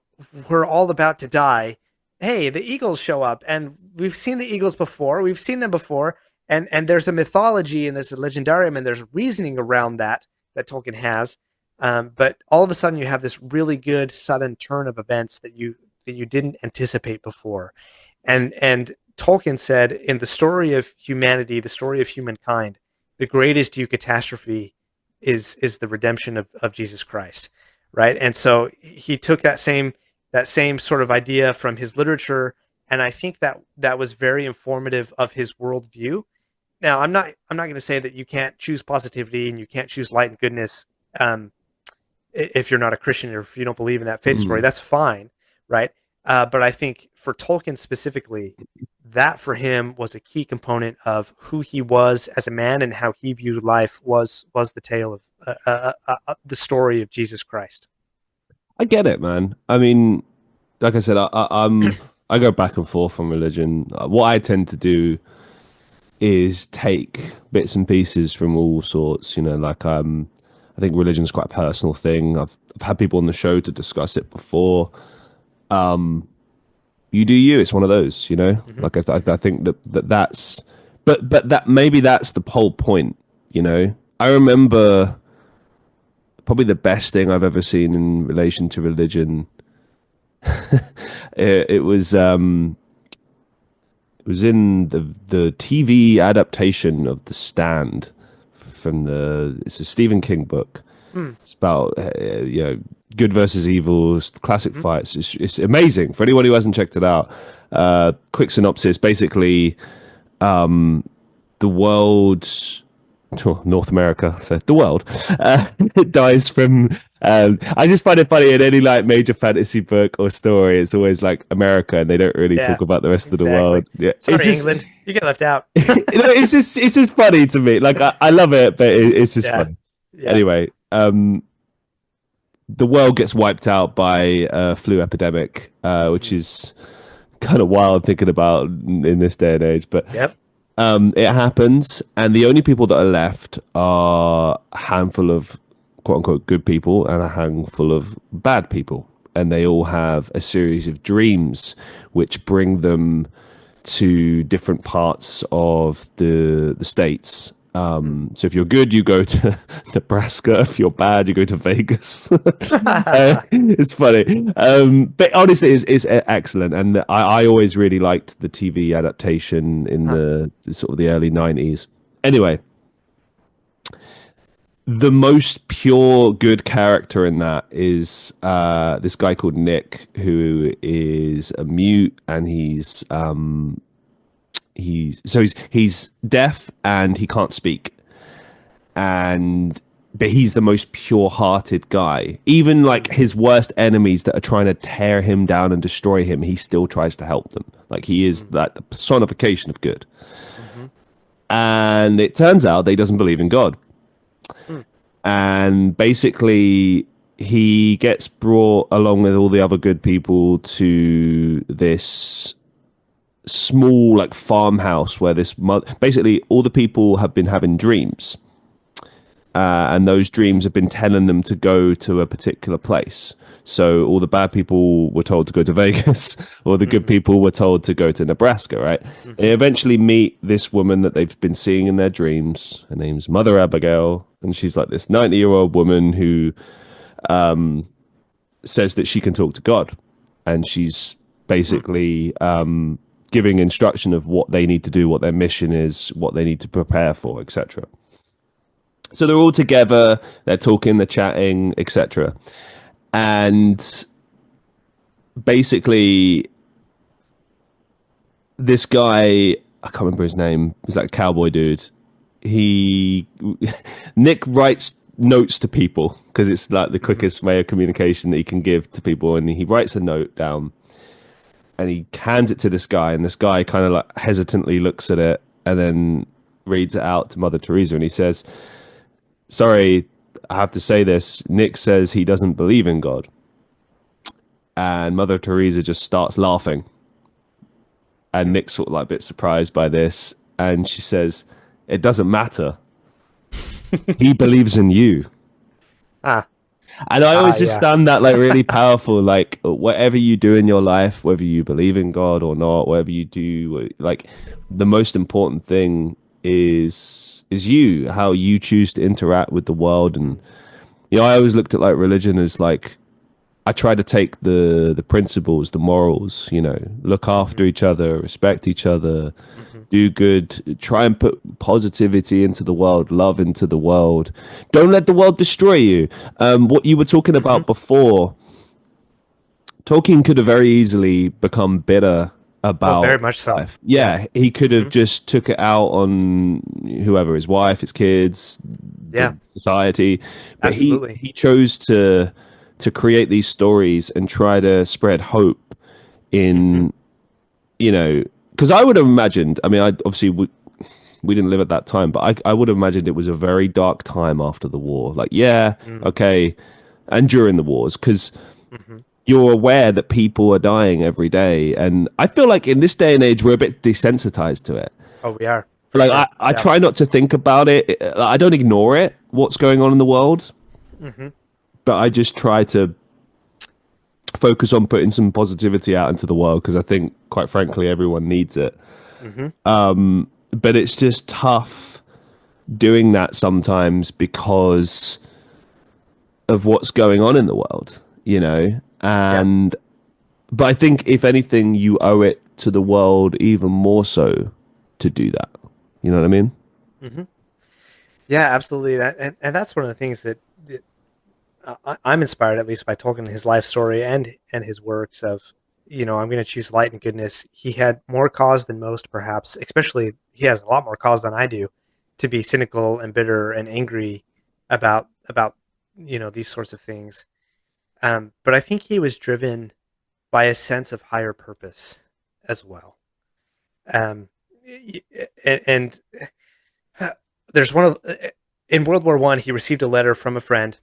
we're all about to die. Hey, the eagles show up, and we've seen the eagles before. We've seen them before, and there's a mythology and there's a legendarium and there's reasoning around that Tolkien has. But all of a sudden, you have this really good sudden turn of events that you didn't anticipate before, and Tolkien said in the story of humanity, the story of humankind, the greatest eucatastrophe is the redemption of Jesus Christ, right? And so he took that same sort of idea from his literature, and I think that was very informative of his worldview. Now, I'm not going to say that you can't choose positivity and you can't choose light and goodness, um, if you're not a Christian or if you don't believe in that faith story. Mm. That's fine, right? But I think for Tolkien specifically, that for him was a key component of who he was as a man and how he viewed life was the tale of the story of Jesus Christ. I get it, man. I mean, like I said, I go back and forth on religion. What I tend to do is take bits and pieces from all sorts. Like I think religion's quite a personal thing. I've had people on the show to discuss it before. You do you. It's one of those. Hmm. Like I Hmm. think that's, but that maybe that's the whole point. I remember probably the best thing I've ever seen in relation to religion. It was in the TV adaptation of The Stand it's a Stephen King book. Mm. It's about good versus evil, classic Hmm. fights. It's amazing for anyone who hasn't checked it out. Quick synopsis: basically, the world, North America, so the world, dies from. I just find it funny in any like major fantasy book or story. It's always like America, and they don't really Yeah, talk about the rest of the exactly. world. Yeah, it's Sorry, just. England, you get left out. It's just funny to me. Like I love it, but it's just Yeah, funny. yeah. Anyway, the world gets wiped out by a flu epidemic, which Mm. is kind of wild thinking about in this day and age. But Yep. it happens, and the only people that are left are a handful of quote unquote good people and a handful of bad people. And they all have a series of dreams which bring them to different parts of the states. Mm. So if you're good, you go to Nebraska. If you're bad, you go to Vegas. It's funny, but honestly, it's excellent. And I always really liked the TV adaptation in Huh. the sort of the early '90s. Anyway, the most pure good character in that is this guy called Nick, who is a mute, and he's deaf and he can't speak, and but he's the most pure-hearted guy. Even like Mm. his worst enemies that are trying to tear him down and destroy him, he still tries to help them. Like he is Mm. that the personification of good. Hmm. And it turns out that he doesn't believe in God. Mm. And basically he gets brought along with all the other good people to this small like farmhouse where basically all the people have been having dreams, and those dreams have been telling them to go to a particular place. So all the bad people were told to go to Vegas, or the good Hmm. people were told to go to Nebraska, right? They Hmm. eventually meet this woman that they've been seeing in their dreams. Her name's Mother Abigail, and she's like this 90-year-old woman who says that she can talk to God. and she's basically giving instruction of what they need to do, what their mission is, what they need to prepare for, etc. So they're all together, they're talking, they're chatting, etc. And basically, this guy, I can't remember his name, is that cowboy dude? He Nick writes notes to people because it's like the quickest way of communication that he can give to people, and he writes a note down and he hands it to this guy, and this guy kind of like hesitantly looks at it and then reads it out to Mother Teresa, and he says, "Sorry, I have to say this. Nick says he doesn't believe in God." And Mother Teresa just starts laughing, and Nick's sort of like a bit surprised by this, and she says, "It doesn't matter. He believes in you." Ah, And I always just yeah. found that like really powerful. Like whatever you do in your life, whether you believe in God or not, whatever you do, like the most important thing is you, how you choose to interact with the world. And I always looked at like religion as like I try to take the principles, the morals, look after each other, respect each other, Hmm. do good, try and put positivity into the world, love into the world. Don't let the world destroy you. What you were talking Hmm. about before, Tolkien could have very easily become bitter Oh, very about much so. life. Yeah. Yeah, he could have Hmm. just took it out on whoever, his wife, his kids, Yeah. the society, but he Absolutely. he chose to create these stories and try to spread hope Hmm. in, because I would have imagined, I mean, I obviously we didn't live at that time, but I would have imagined it was a very dark time after the war. Like, yeah, Mm. okay, and during the wars, because Hmm. you're aware that people are dying every day, and I feel like in this day and age we're a bit desensitized to it. Oh, we are for Like, sure. I Yeah. try not to think about it. I don't ignore it, what's going on in the world, Hmm. but I just try to focus on putting some positivity out into the world because I think, quite frankly, everyone needs it. Hmm. But it's just tough doing that sometimes because of what's going on in the world, Yeah. and but I think if anything, you owe it to the world even more so to do that. You know what I mean? Hmm. Yeah, absolutely. And that's one of the things that I'm inspired at least by Tolkien, his life story and his works of, I'm going to choose light and goodness. He had more cause than most, perhaps. Especially, he has a lot more cause than I do to be cynical and bitter and angry about these sorts of things. But I think he was driven by a sense of higher purpose as well. Um, and there's one of in World War One, he received a letter from a friend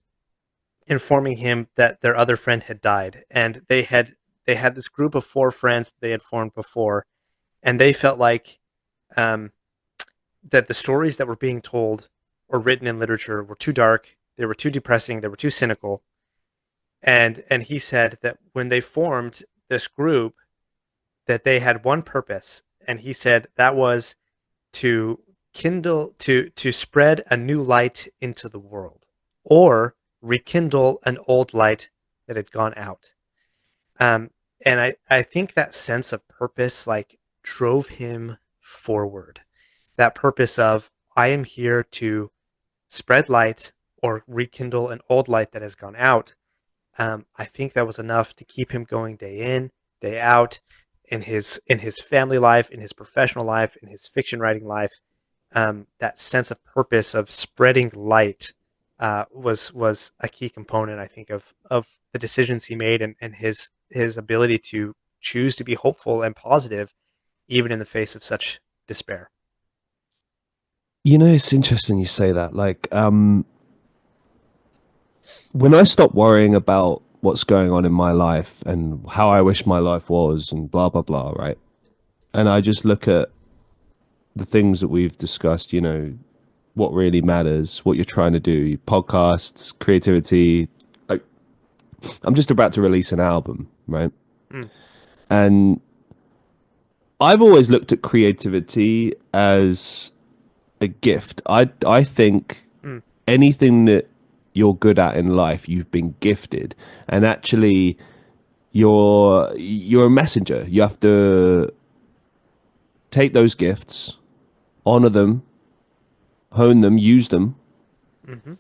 informing him that their other friend had died, and they had this group of four friends that they had formed before, and they felt like um, that the stories that were being told or written in literature were too dark, they were too depressing, they were too cynical, and he said that when they formed this group, that they had one purpose, and he said that was to to spread a new light into the world, or rekindle an old light that had gone out. Um, and I think that sense of purpose like drove him forward. That purpose of I am here to spread light or rekindle an old light that has gone out. I think that was enough to keep him going day in, day out, in his family life, in his professional life, in his fiction writing life. That sense of purpose of spreading light was a key component, I think, of the decisions he made, and his ability to choose to be hopeful and positive, even in the face of such despair. It's interesting you say that. Like, when I stop worrying about what's going on in my life and how I wish my life was and blah blah blah, right? And I just look at the things that we've discussed, what really matters, what you're trying to do, podcasts, creativity. Like, I'm just about to release an album, right? Mm, And I've always looked at creativity as a gift. I think mm, anything that you're good at in life, you've been gifted. And actually, you're a messenger. You have to take those gifts, honor them, hone them, use them, Hmm.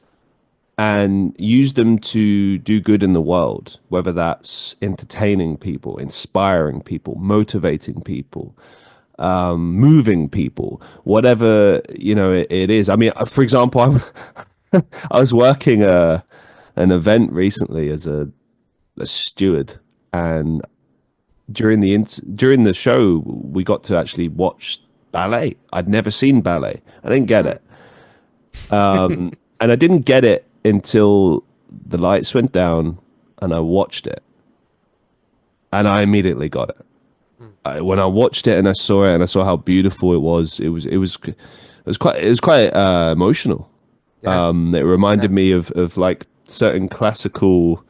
and use them to do good in the world, whether that's entertaining people, inspiring people, motivating people, moving people, whatever, it is. I mean, for example, I was working an event recently as a steward, and during the show, we got to actually watch ballet. I'd never seen ballet. I didn't get it. And I didn't get it until the lights went down and I watched it, and I immediately got it. When I watched it and I saw it and I saw how beautiful it was, it was quite emotional. Yeah. It Yeah. reminded me of like certain classical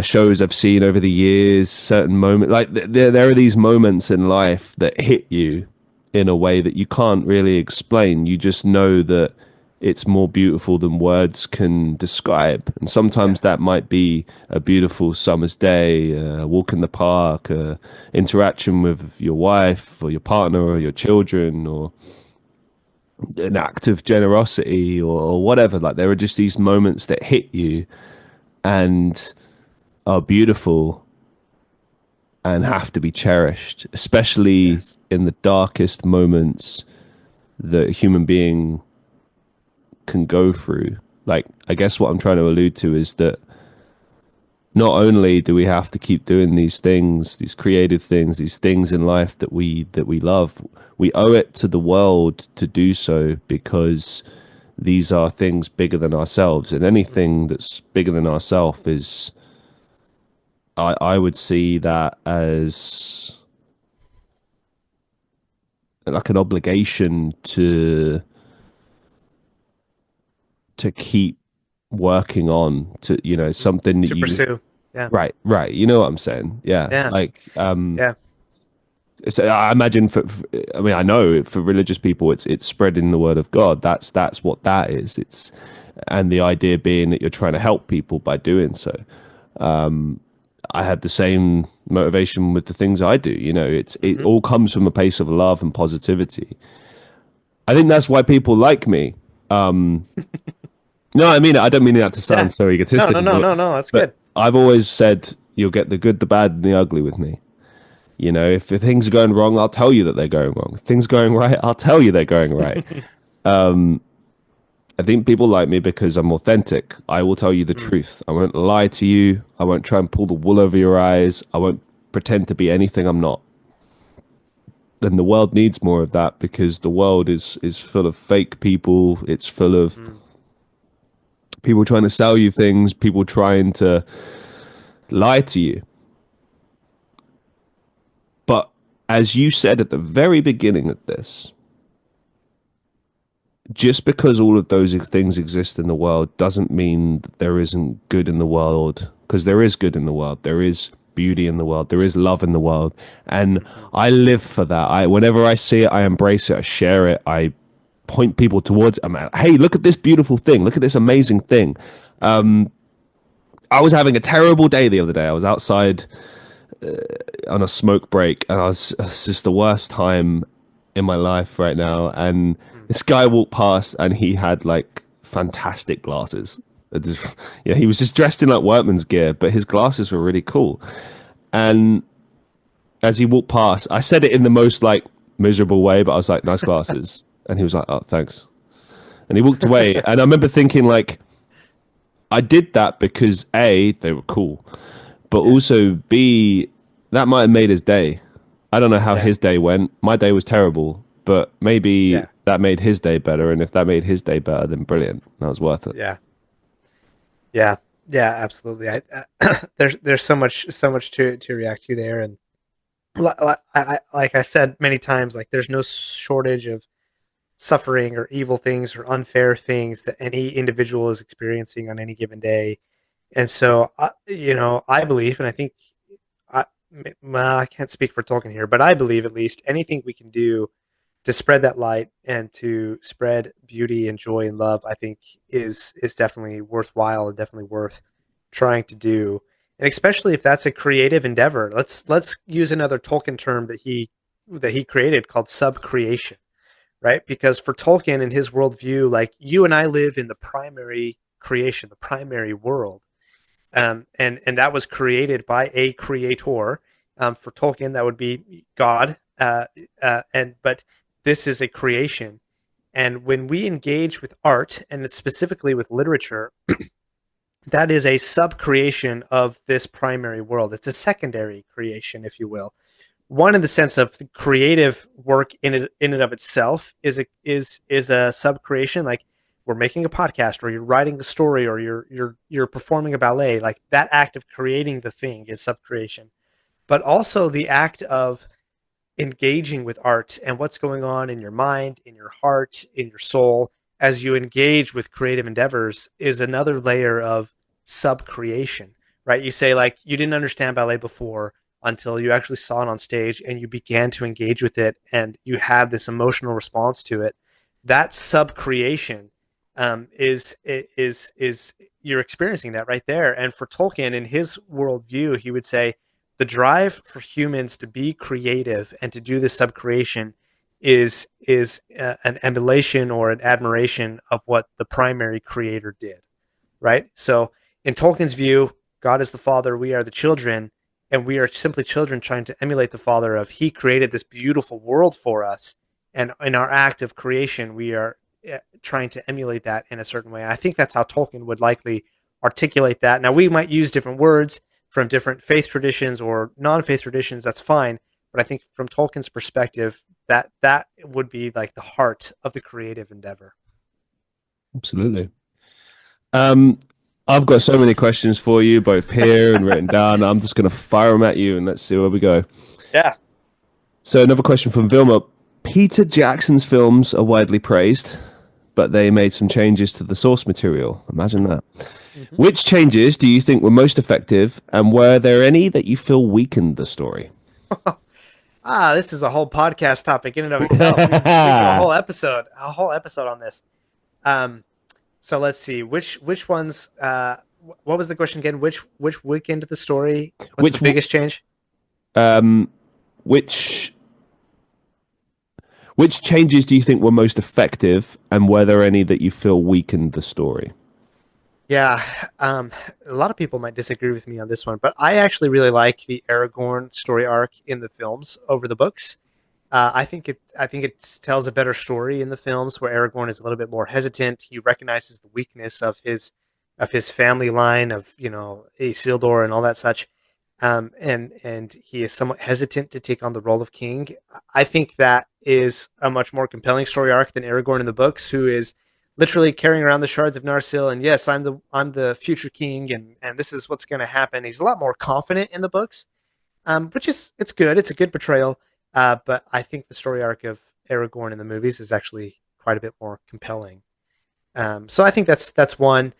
shows I've seen over the years. Certain moment, like there are these moments in life that hit you in a way that you can't really explain. You just know that it's more beautiful than words can describe. And Yeah. sometimes that might be a beautiful summer's day, a walk in the park, interaction with your wife or your partner or your children, or an act of generosity, or whatever. Like there are just these moments that hit you and are beautiful and have to be cherished, especially Yes. in the darkest moments that a human being can go through. Like, I guess what I'm trying to allude to is that not only do we have to keep doing these things, these creative things, these things in life that we love, we owe it to the world to do so, because these are things bigger than ourselves, and anything that's bigger than ourselves is, I would see that as like an obligation to keep working on, to something that To you, pursue. Yeah. right, you know what I'm saying, yeah, Yeah. like Yeah. I imagine I mean, I know for religious people, it's spreading the word of God. That's what that is. It's And the idea being that you're trying to help people by doing so. I had the same motivation with the things I do. It Hmm. all comes from a place of love and positivity. I think that's why people like me. No, I mean, I don't mean that to Yeah. sound so No, no, egotistical, no, but no, no. That's but good. I've always said you'll get the good, the bad, and the ugly with me. If things are going wrong, I'll tell you that they're going wrong. If things are going right, I'll tell you they're going right. I think people like me because I'm authentic. I will tell you the Mm. truth. I won't lie to you. I won't try and pull the wool over your eyes. I won't pretend to be anything I'm not. And the world needs more of that, because the world is full of fake people. It's full of Mm. people trying to sell you things, people trying to lie to you. But as you said at the very beginning of this, just because all of those things exist in the world doesn't mean that there isn't good in the world, because there is good in the world. There is beauty in the world. There is love in the world. And Hmm. I live for that. Whenever I see it, I embrace it. I share it. I point people towards it. I'm like, hey, look at this beautiful thing. Look at this amazing thing. I was having a terrible day the other day. I was outside on a smoke break, and it's just the worst time in my life right now. And Mm. this guy walked past, and he had like fantastic glasses. Yeah, he was just dressed in like workman's gear, but his glasses were really cool. And as he walked past, I said it in the most like miserable way, but I was like, "Nice glasses," and he was like, "Oh, thanks." And he walked away, and I remember thinking like, I did that because A, they were cool, but Yeah. also B, that might have made his day. I don't know how Yeah. his day went. My day was terrible, but maybe Yeah. that made his day better. And if that made his day better, then brilliant. That was worth it. Yeah. Yeah. Yeah. Absolutely. There's so much to react to there, and like I said many times, like there's no shortage of suffering or evil things or unfair things that any individual is experiencing on any given day. And so, I believe, and I think I, well, I can't speak for Tolkien here, but I believe at least anything we can do to spread that light and to spread beauty and joy and love, I think is definitely worthwhile and definitely worth trying to do. and especially if that's a creative endeavor. Let's use another Tolkien term that he created called subcreation, right? Because for Tolkien and his worldview, like you and I live in the primary creation, the primary world, and that was created by a creator. For Tolkien, that would be God, and but this is a creation. And when we engage with art, and specifically with literature, that is a sub creation of this primary world. It's a secondary creation, if you will. One in the sense of the creative work in and of itself is a sub creation. Like we're making a podcast, or you're writing a story, or you're performing a ballet. Like that act of creating the thing is sub creation. But also the act of engaging with art and what's going on in your mind, in your heart, in your soul as you engage with creative endeavors is another layer of sub creation, right? You say, like, you didn't understand ballet before until you actually saw it on stage and you began to engage with it and you had this emotional response to it. That sub creation is you're experiencing that right there. And for Tolkien, in his worldview, he would say the drive for humans to be creative and to do this subcreation is an emulation or an admiration of what the primary creator did, right? So in Tolkien's view, God is the father, we are the children, and we are simply children trying to emulate the father of he created this beautiful world for us, and in our act of creation we are trying to emulate that in a certain way. I think that's how Tolkien would likely articulate that. Now we might use different words from different faith traditions or non-faith traditions, that's fine. But I think from Tolkien's perspective, that would be like the heart of the creative endeavor. Absolutely. Um, I've got so many questions for you, both here and written down. I'm just going to fire them at you and let's see where we go. Yeah. So, another question from Vilma. Peter Jackson's films are widely praised, but they made some changes to the source material. Imagine that. Mm-hmm. Which changes do you think were most effective, and were there any that you feel weakened the story? This is a whole podcast topic in and of itself. We can do a whole episode on this. So let's see which ones. What was the question again? Which weekend of the story? What's the biggest change? Which changes do you think were most effective, and were there any that you feel weakened the story? Yeah, a lot of people might disagree with me on this one, but I actually really like the Aragorn story arc in the films over the books. I think it tells a better story in the films where Aragorn is a little bit more hesitant. He recognizes the weakness of his family line of Isildur and all that such, and he is somewhat hesitant to take on the role of king. I think that is a much more compelling story arc than Aragorn in the books, who is literally carrying around the shards of Narsil, and yes, I'm the future king, and this is what's going to happen. He's a lot more confident in the books, which is it's good. It's a good portrayal. But I think the story arc of Aragorn in the movies is actually quite a bit more compelling. So I think that's one.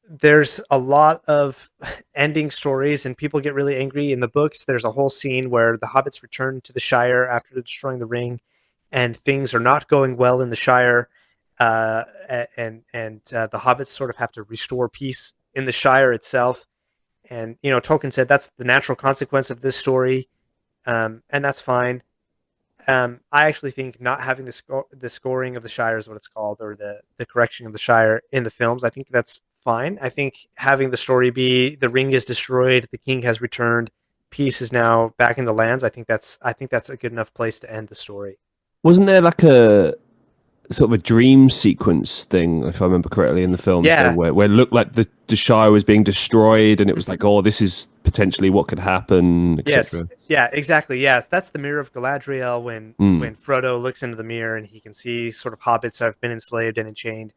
There's a lot of ending stories, and people get really angry in the books. There's a whole scene where the hobbits return to the Shire after destroying the ring, and things are not going well in the Shire, and the hobbits sort of have to restore peace in the Shire itself. And Tolkien said that's the natural consequence of this story, and that's fine. I actually think not having the scoring of the Shire is what it's called, or the correction of the Shire in the films. I think that's fine. I think having the story be the ring is destroyed, the king has returned, peace is now back in the lands. I think that's a good enough place to end the story. Wasn't there like a sort of a dream sequence thing, if I remember correctly, in the films, yeah, where it looked like the Shire was being destroyed, and it was like, oh, this is potentially what could happen, etc. Yes, yeah, exactly. Yes, that's the Mirror of Galadriel when Frodo looks into the mirror and he can see sort of hobbits that have been enslaved and enchained,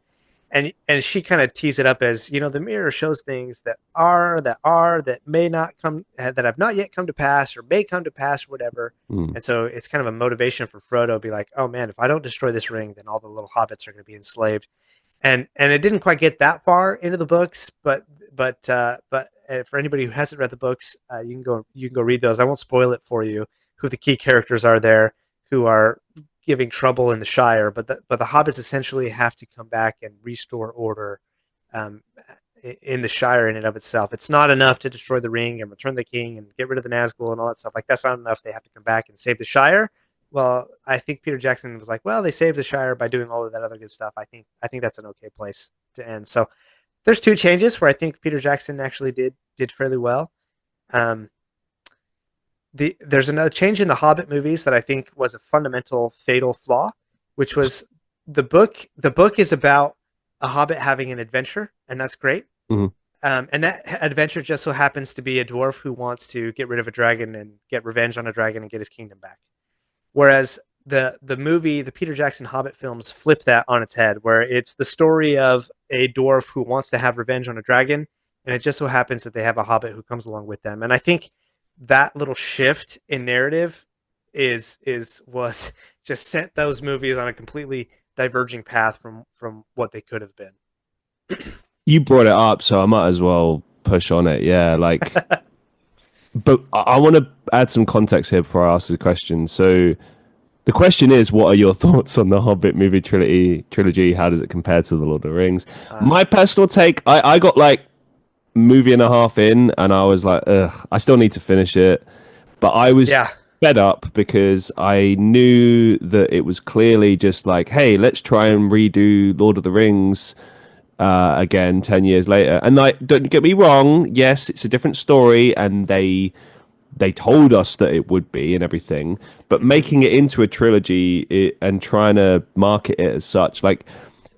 and she kind of tees it up as the mirror shows things that may not come, that have not yet come to pass or may come to pass or whatever. And so it's kind of a motivation for Frodo to be like, oh man, if I don't destroy this ring, then all the little hobbits are going to be enslaved. And it didn't quite get that far into the books, but for anybody who hasn't read the books, you can go read those. I won't spoil it for you who the key characters are there who are giving trouble in the Shire, but the hobbits essentially have to come back and restore order in the Shire in and of itself. It's not enough to destroy the ring and return the king and get rid of the Nazgul and all that stuff. Like that's not enough. They have to come back and save the Shire. Well, I think Peter Jackson was like, well, they saved the Shire by doing all of that other good stuff. I think that's an okay place to end. So there's two changes where I think Peter Jackson actually did fairly well. Um, there's another change in the Hobbit movies that I think was a fundamental fatal flaw, which was the book. The book is about a Hobbit having an adventure, and that's great. Mhm. And that adventure just so happens to be a dwarf who wants to get rid of a dragon and get revenge on a dragon and get his kingdom back. Whereas the Peter Jackson Hobbit films flip that on its head, where it's the story of a dwarf who wants to have revenge on a dragon, and it just so happens that they have a Hobbit who comes along with them. And I think that little shift in narrative was just sent those movies on a completely diverging path from what they could have been. You brought it up, so I might as well push on it. Yeah, like, but I want to add some context here before I ask the question. So the question is, what are your thoughts on the Hobbit movie trilogy? How does it compare to the Lord of the Rings? My personal take, I got like movie and a half in, and I was like, ugh, I still need to finish it. But I was Yeah. fed up because I knew that it was clearly just like, hey, let's try and redo Lord of the Rings again 10 years later. And like, don't get me wrong, yes, it's a different story, and they told us that it would be and everything, but making it into a trilogy and trying to market it as such, like,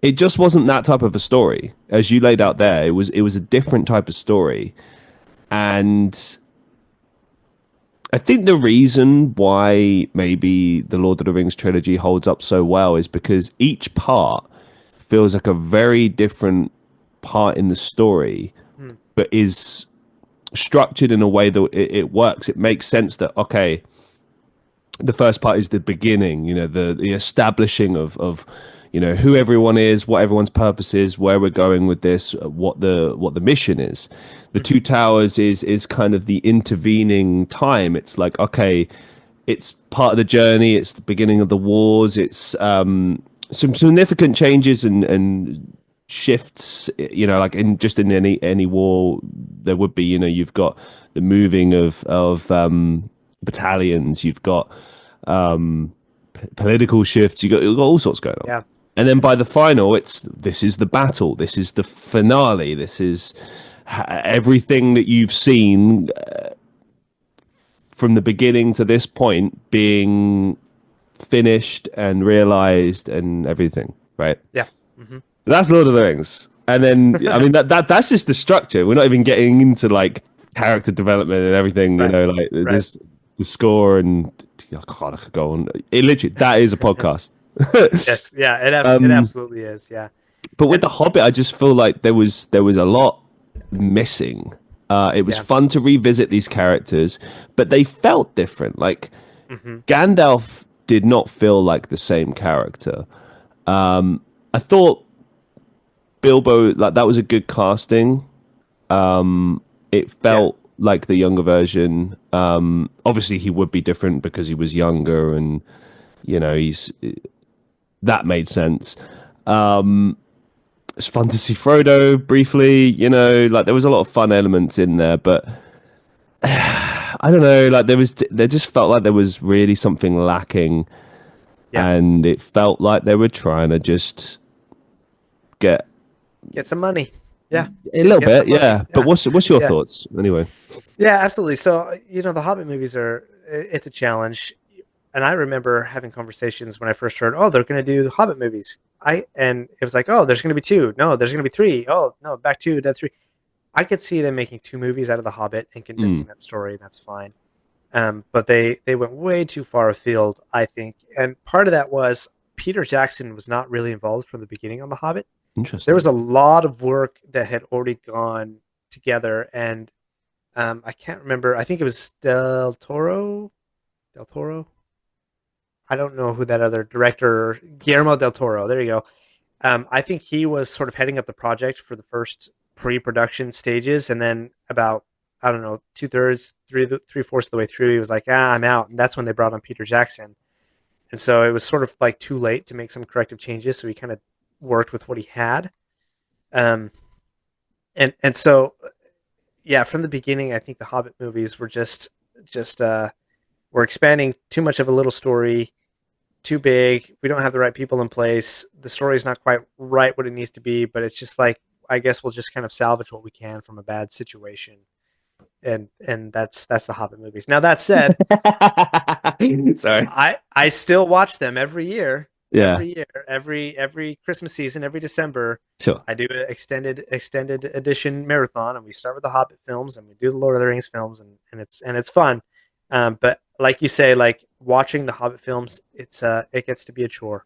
it just wasn't that type of a story as you laid out there. It was a different type of story. And I think the reason why maybe the Lord of the Rings trilogy holds up so well is because each part feels like a very different part in the story, but is structured in a way that it works. It makes sense that, okay, the first part is the beginning, the establishing of who everyone is, what everyone's purpose is, where we're going with this, what the mission is. The Two Towers is kind of the intervening time. It's like, okay, it's part of the journey, it's the beginning of the wars, it's some significant changes and shifts, like in any war there would be. You've got the moving of battalions, you've got political shifts, you've got all sorts going on. Yeah. And then by the final, this is the battle, this is the finale, this is everything that you've seen from the beginning to this point being finished and realized and everything, right? Yeah. That's Lord of the Rings. And then, I mean, that's just the structure. We're not even getting into like character development and everything, Right. like Right. this, the score, and oh God, I could go on. It literally, that is a podcast. Yes. Yeah. It absolutely is. Yeah. But with The Hobbit, I just feel like there was a lot missing. It was fun to revisit these characters, but they felt different. Like Gandalf did not feel like the same character. I thought Bilbo, like, that was a good casting. It felt like the younger version. Obviously, he would be different because he was younger, and that made sense. It's fun to see Frodo briefly. Like, there was a lot of fun elements in there, but I don't know. Like, there just felt like there was really something lacking. Yeah. And it felt like they were trying to just get some money. Yeah. a little Get bit, some money. yeah. But what's your Yeah. thoughts anyway? Yeah, absolutely. So, the Hobbit movies it's a challenge. And I remember having conversations when I first heard, oh, they're going to do Hobbit movies. And it was like, oh, there's going to be 2. No, there's going to be 3. Oh, no, back 2, dead 3. I could see them making 2 movies out of The Hobbit and condensing that story. That's fine. But they went way too far afield, I think. And part of that was Peter Jackson was not really involved from the beginning on The Hobbit. Interesting. There was a lot of work that had already gone together, and I can't remember. I think it was Del Toro. I don't know who that other director, Guillermo del Toro. There you go. I think he was sort of heading up the project for the first pre-production stages, and then about, I don't know, 2/3, 3/4 of the way through, he was like, I'm out. And that's when they brought on Peter Jackson. And so it was sort of like too late to make some corrective changes. So he kind of worked with what he had. And And so yeah, from the beginning, I think the Hobbit movies were just we're expanding too much of a little story, too big. We don't have the right people in place. The story's not quite right what it needs to be, but it's just like I guess we'll just kind of salvage what we can from a bad situation. And that's the Hobbit movies. Now that said, Sorry. I still watch them every year. Yeah, Every Christmas season, every December, sure. I do an extended edition marathon, and we start with the Hobbit films, and we do the Lord of the Rings films, and it's fun. But like you say, like watching the Hobbit films, it gets to be a chore.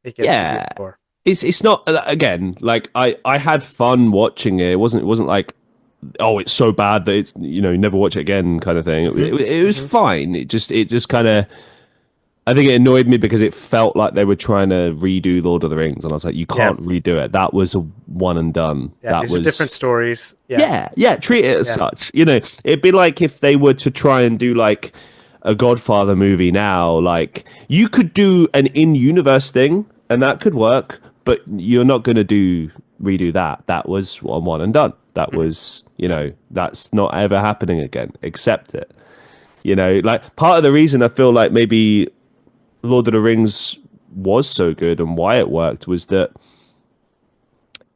It gets to be a Yeah, chore. it's not again like I had fun watching it. It wasn't like oh it's so bad that it's you never watch it again kind of thing. Hmm. It was Hmm. fine. It just kind of I think it annoyed me because it felt like they were trying to redo Lord of the Rings, and I was like, you Yeah, can't redo it. That was a one and done. yeah. That These are different was stories. Yeah, yeah. Treat it as yeah, such. It'd be like if they were to try and do like a Godfather movie now. Like you could do an in-universe thing, and that could work, but you're not going to redo that. That was one and done. That hmm was that's not ever happening again. Accept it. Like part of the reason I feel like maybe Lord of the Rings was so good and why it worked was that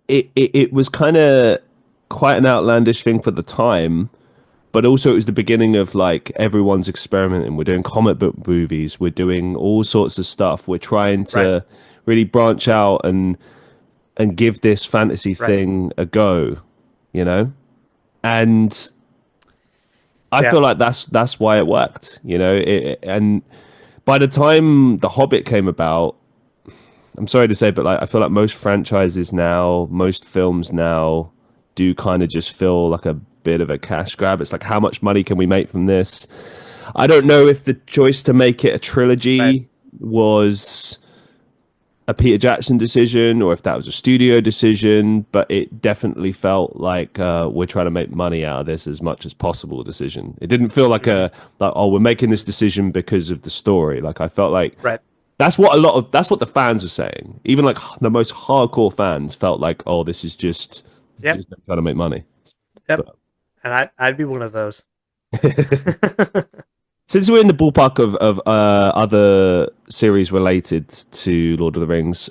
it was kind of quite an outlandish thing for the time, but also it was the beginning of like everyone's experimenting. We're doing comic book movies, we're doing all sorts of stuff. We're trying right, to really branch out and give this fantasy right. thing a go, you know? And I Yeah, feel like that's why it worked, and by the time The Hobbit came about, I'm sorry to say, but like I feel like most franchises now, most films now do kind of just feel like a bit of a cash grab. It's like how much money can we make from this? I don't know if the choice to make it a right. trilogy was a Peter Jackson decision or if that was a studio decision, but it definitely felt like we're trying to make money out of this as much as possible decision. It didn't feel like Hmm. a like oh we're making this decision because of the story. Like I felt like Right. that's what the fans were saying. Even like the most hardcore fans felt like, oh, this is Yep. just trying to make money. Yep. But And I'd be one of those. since we're in the ballpark of other series related to Lord of the Rings,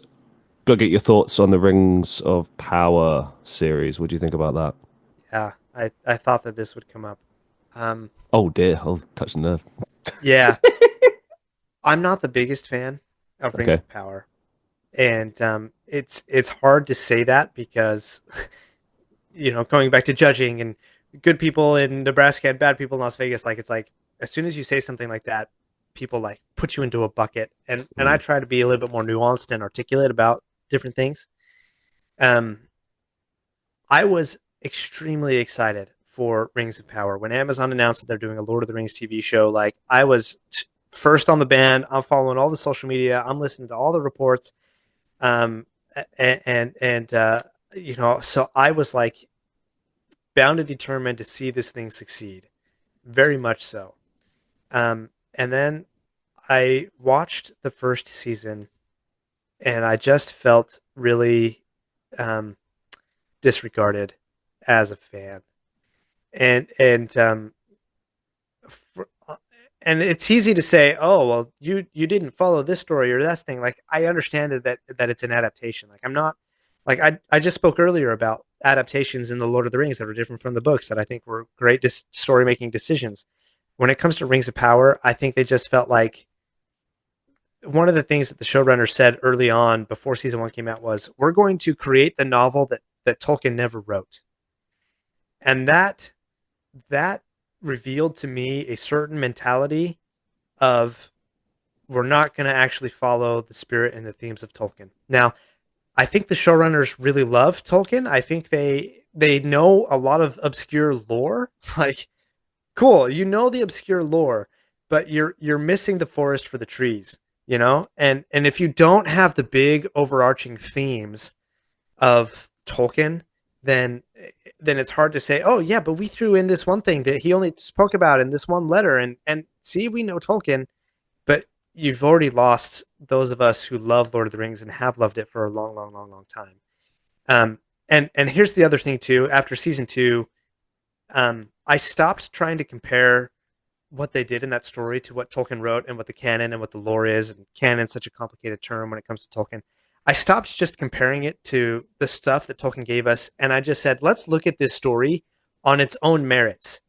gotta get your thoughts on the Rings of Power series. What do you think about that? Yeah, I thought that this would come up. Um, Oh dear, I'll touch the nerve. yeah, I'm not the biggest fan of Rings Okay. of Power, and it's hard to say that because going back to judging and good people in Nebraska and bad people in Las Vegas, like it's like as soon as you say something like that, people like put you into a bucket, and I Mm. try to be a little bit more nuanced and articulate about different things. Um, I was extremely excited for Rings of Power when Amazon announced that they're doing a Lord of the Rings TV show. Like I was first on the band. I'm following all the social media. I'm listening to all the reports. Um, and so I was like bound and determined to see this thing succeed, very much so. And then I watched the first season, and I just felt really um, disregarded as a fan. And for, and it's easy to say, oh well, you didn't follow this story or that thing. Like I understand that it's an adaptation. Like I'm not like I just spoke earlier about adaptations in the Lord of the Rings that are different from the books that I think were great story making decisions. When it comes to Rings of Power, I think they just felt like one of the things that the showrunner said early on before season one came out was, "We're going to create the novel that Tolkien never wrote," and that revealed to me a certain mentality of we're not going to actually follow the spirit and the themes of Tolkien. Now, I think the showrunners really love Tolkien. I think they know a lot of obscure lore. Like, cool, you know the obscure lore, but you're missing the forest for the trees. And if you don't have the big overarching themes of Tolkien, then then it's hard to say, oh yeah, but we threw in this one thing that he only spoke about in this one letter, and see, we know Tolkien, but you've already lost those of us who love Lord of the Rings and have loved it for a long, long, long, long time. Um, And here's the other thing too. After season two, I stopped trying to compare what they did in that story to what Tolkien wrote and what the canon and what the lore is. And canon's such a complicated term when it comes to Tolkien. I stopped just comparing it to the stuff that Tolkien gave us, and I just said, let's look at this story on its own merits.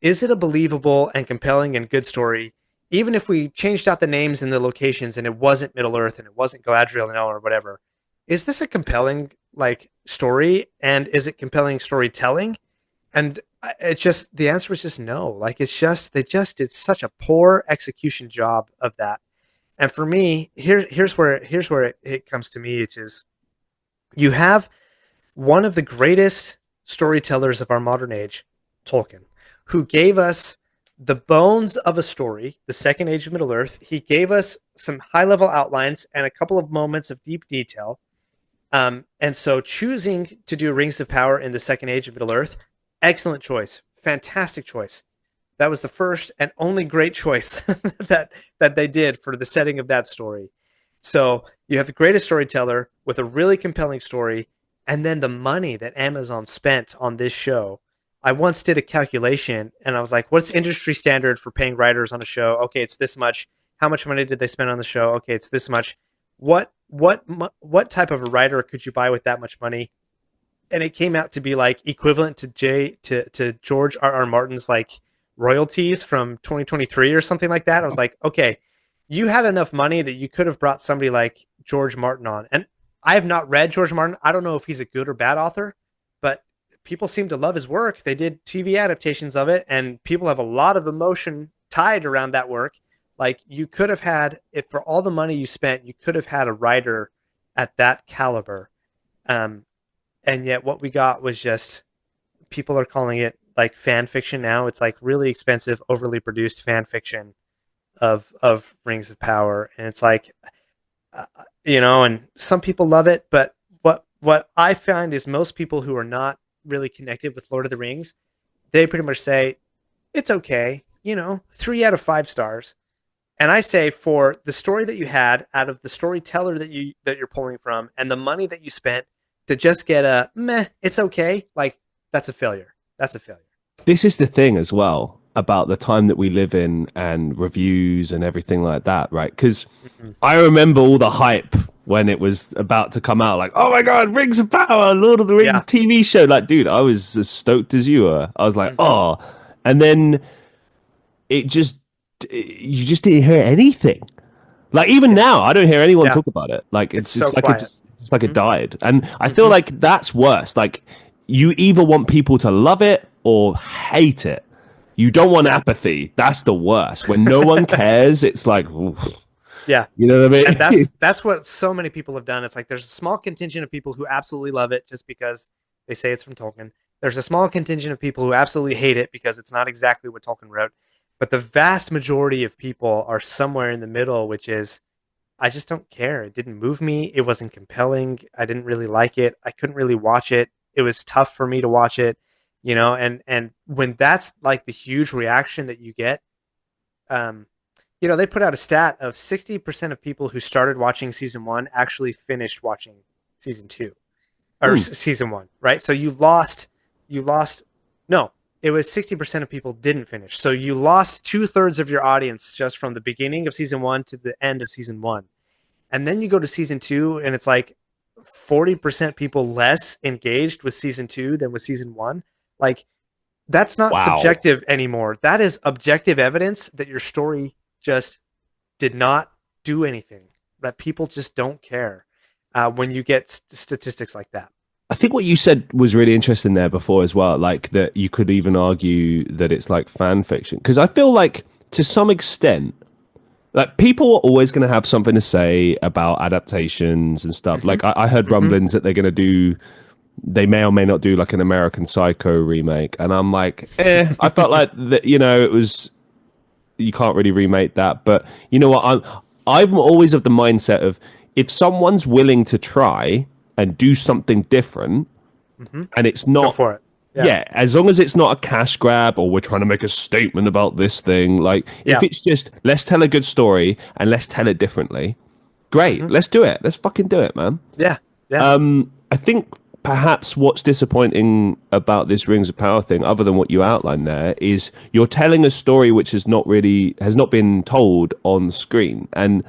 Is it a believable and compelling and good story? Even if we changed out the names and the locations and it wasn't Middle Earth and it wasn't Galadriel and El or whatever, is this a compelling like story, and is it compelling storytelling? And it's just the answer was just no. Like it's just they just did such a poor execution job of that. And for me, here's where it comes to me, which is you have one of the greatest storytellers of our modern age, Tolkien, who gave us the bones of a story, the Second Age of Middle Earth. He gave us some high level outlines and a couple of moments of deep detail. And so choosing to do Rings of Power in the Second Age of Middle Earth, excellent choice, fantastic choice. That was the first and only great choice that they did for the setting of that story. So you have the greatest storyteller with a really compelling story, and then the money that Amazon spent on this show. I once did a calculation, and I was like, "What's industry standard for paying writers on a show?" Okay, it's this much. How much money did they spend on the show? Okay, it's this much. What type of a writer could you buy with that much money? And it came out to be like equivalent to George R.R. Martin's like royalties from 2023 or something like that. I was like, okay, you had enough money that you could have brought somebody like George Martin on. And I have not read George Martin. I don't know if he's a good or bad author, but people seem to love his work. They did TV adaptations of it, and people have a lot of emotion tied around that work. Like you could have had, if for all the money you spent, you could have had a writer at that caliber. And yet what we got was just, people are calling it like fan fiction now. It's like really expensive, overly produced fan fiction of Rings of Power. And it's like, and some people love it, but what I find is most people who are not really connected with Lord of the Rings, they pretty much say, it's okay, 3 out of 5 stars. And I say for the story that you had out of the storyteller that you're pulling from and the money that you spent to just get a meh, it's okay, like that's a failure. That's a failure. This is the thing as well about the time that we live in and reviews and everything like that, right? Because I remember all the hype when it was about to come out, like, oh my God, Rings of Power, Lord of the Rings TV show. Like, dude, I was as stoked as you were. I was like, oh. And then you just didn't hear anything. Like, even now, I don't hear anyone talk about it. Like, it's so like quiet. it's like it died. And I feel like that's worse. Like, you either want people to love it or hate it. You don't want apathy. That's the worst. When no one cares, it's like, oof. Yeah. You know what I mean? And that's what so many people have done. It's like there's a small contingent of people who absolutely love it just because they say it's from Tolkien. There's a small contingent of people who absolutely hate it because it's not exactly what Tolkien wrote. But the vast majority of people are somewhere in the middle, which is, I just don't care. It didn't move me. It wasn't compelling. I didn't really like it. I couldn't really watch it. It was tough for me to watch it, and when that's like the huge reaction that you get, they put out a stat of 60% of people who started watching season 1 actually finished watching season 2 or season 1, right? So you lost, no, it was 60% of people didn't finish. So you lost 2/3 of your audience just from the beginning of season 1 to the end of season 1. And then you go to season 2 and it's like 40% people less engaged with season 2 than with season 1. Like, that's not subjective anymore. That is objective evidence that your story just did not do anything, that people just don't care when you get statistics like that. I think what you said was really interesting there before as well, like that you could even argue that it's like fan fiction. Because I feel like to some extent, like people are always going to have something to say about adaptations and stuff. Like I heard rumblings that they're going to do, they may or may not do like an American Psycho remake. And I'm like, I felt like that, it was, you can't really remake that. But you know what? I'm always of the mindset of if someone's willing to try and do something different and it's not, go for it. Yeah, as long as it's not a cash grab or we're trying to make a statement about this thing. Like, if it's just, let's tell a good story and let's tell it differently, great. Let's do it. Let's fucking do it, man. Yeah. I think perhaps what's disappointing about this Rings of Power thing, other than what you outlined there, is you're telling a story which has not been told on screen. And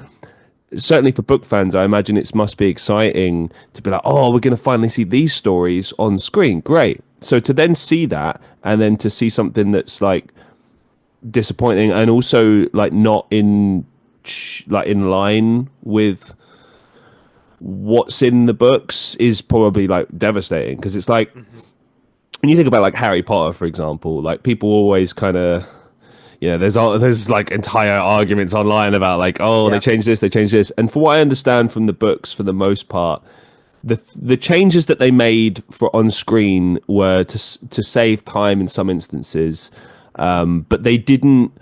certainly for book fans, I imagine it must be exciting to be like, oh, we're going to finally see these stories on screen. Great. So to then see that, and then to see something that's like disappointing, and also like not in line with what's in the books, is probably like devastating, because it's like Hmm. when you think about like Harry Potter, for example, like people always kind of, there's like entire arguments online about like, oh, they Yeah. changed this, they changed this, and for what I understand from the books, for the most part, the changes that they made for on screen were to save time in some instances, but they didn't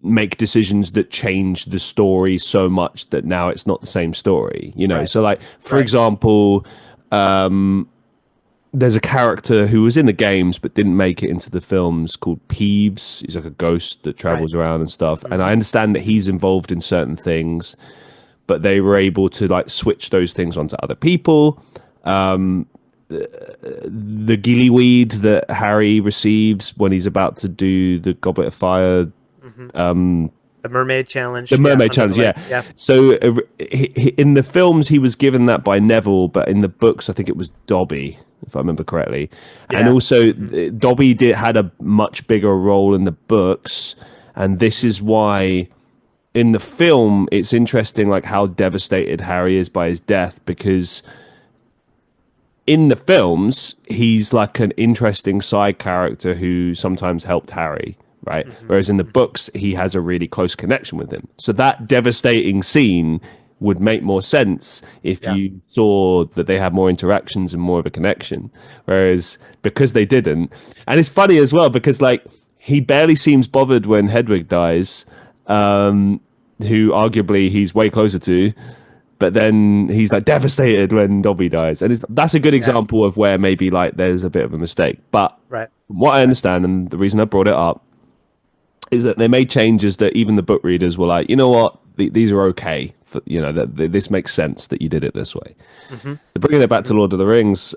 make decisions that changed the story so much that now it's not the same story. Right. So like for Right. example, there's a character who was in the games but didn't make it into the films called Peeves. He's like a ghost that Right. travels around and stuff. And I Hmm. understand that he's involved in certain things, but they were able to like switch those things onto other people. The gillyweed that Harry receives when he's about to do the Goblet of Fire, Hmm. The Mermaid the Challenge. Yeah. Mermaid Under the Challenge, yeah. lake. Yeah. So in the films, he was given that by Neville, but in the books, I think it was Dobby, if I remember correctly. And Yeah. also, Hmm. Dobby had a much bigger role in the books, and this is why in the film it's interesting, like how devastated Harry is by his death, because in the films, he's like an interesting side character who sometimes helped Harry, right? Hmm. Whereas in the Hmm. books, he has a really close connection with him. So that devastating scene would make more sense if Yeah. you saw that they had more interactions and more of a connection. Whereas because they didn't, and it's funny as well because like he barely seems bothered when Hedwig dies, who arguably he's way closer to, but then he's like devastated when Dobby dies, and that's a good Yeah. example of where maybe like there's a bit of a mistake. But Right. from what I Right. understand, and the reason I brought it up, is that they made changes that even the book readers were like, you know what, these are okay. For, that this makes sense that you did it this way. Hmm. But bringing it back to Hmm. Lord of the Rings,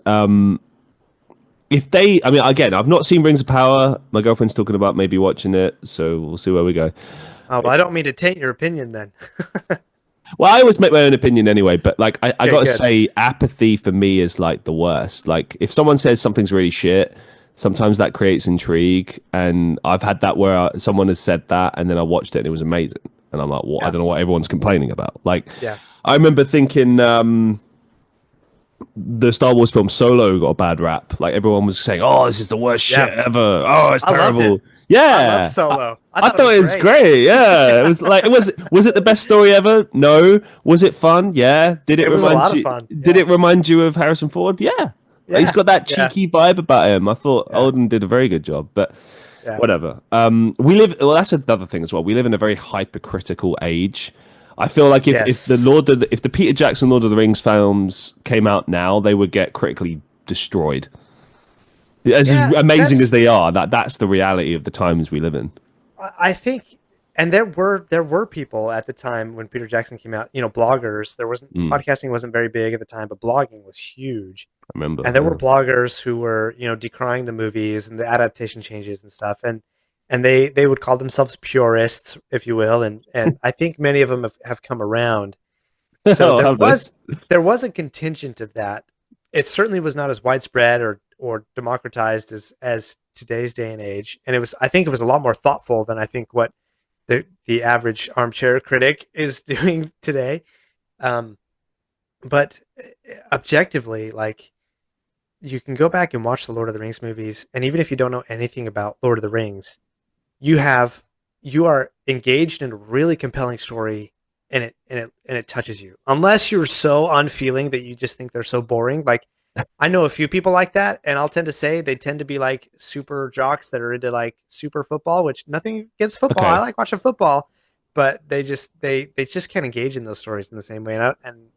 if they, I mean, again, I've not seen Rings of Power. My girlfriend's talking about maybe watching it, so we'll see where we go. Oh, well, I don't mean to taint your opinion then. Well, I always make my own opinion anyway, but like I Okay, gotta good. say, apathy for me is like the worst. Like if someone says something's really shit, sometimes that creates intrigue, and I've had that where someone has said that, and then I watched it and it was amazing, and I'm like, well, I Yeah. don't know what everyone's complaining about. Like, Yeah. I remember thinking the Star Wars film Solo got a bad rap. Like everyone was saying, "Oh, this is the worst shit Yeah. ever. Oh, it's I loved it. terrible." I love Yeah, Solo. I I thought it thought was it was great. great. Yeah, it was like was it the best story ever? No. Was it fun? Yeah. Did it It was a remind lot of you? fun. Did Yeah. it remind you of Harrison Ford? Yeah. He's Yeah. got that Yeah. cheeky vibe about him. I thought Yeah. Alden did a very good job, but Yeah. whatever. We live. Well, that's another thing as well. We live in a very hypercritical age. I feel like Yes. if the Peter Jackson Lord of the Rings films came out now, they would get critically destroyed. As Yeah. amazing as That's they are, that's the reality of the times we live in. I think, and there were people at the time when Peter Jackson came out. Bloggers. There wasn't Mm, Podcasting wasn't very big at the time, but blogging was huge. I remember. And there were Yeah. bloggers who were decrying the movies and the adaptation changes and stuff, and they would call themselves purists, if you will, and I think many of them have come around. So I'll there have this. was there was a contingent of that. It certainly was not as widespread or democratized as today's day and age, and I think it was a lot more thoughtful than I think what the average armchair critic is doing today. Um, but objectively, like, you can go back and watch the Lord of the Rings movies, and even if you don't know anything about Lord of the Rings, you have you are engaged in a really compelling story, and it touches you. Unless you're so unfeeling that you just think they're so boring. Like, I know a few people like that, and I'll tend to say they tend to be like super jocks that are into like super football, which nothing against football. I Okay. like watching football, but they just can't engage in those stories in the same way,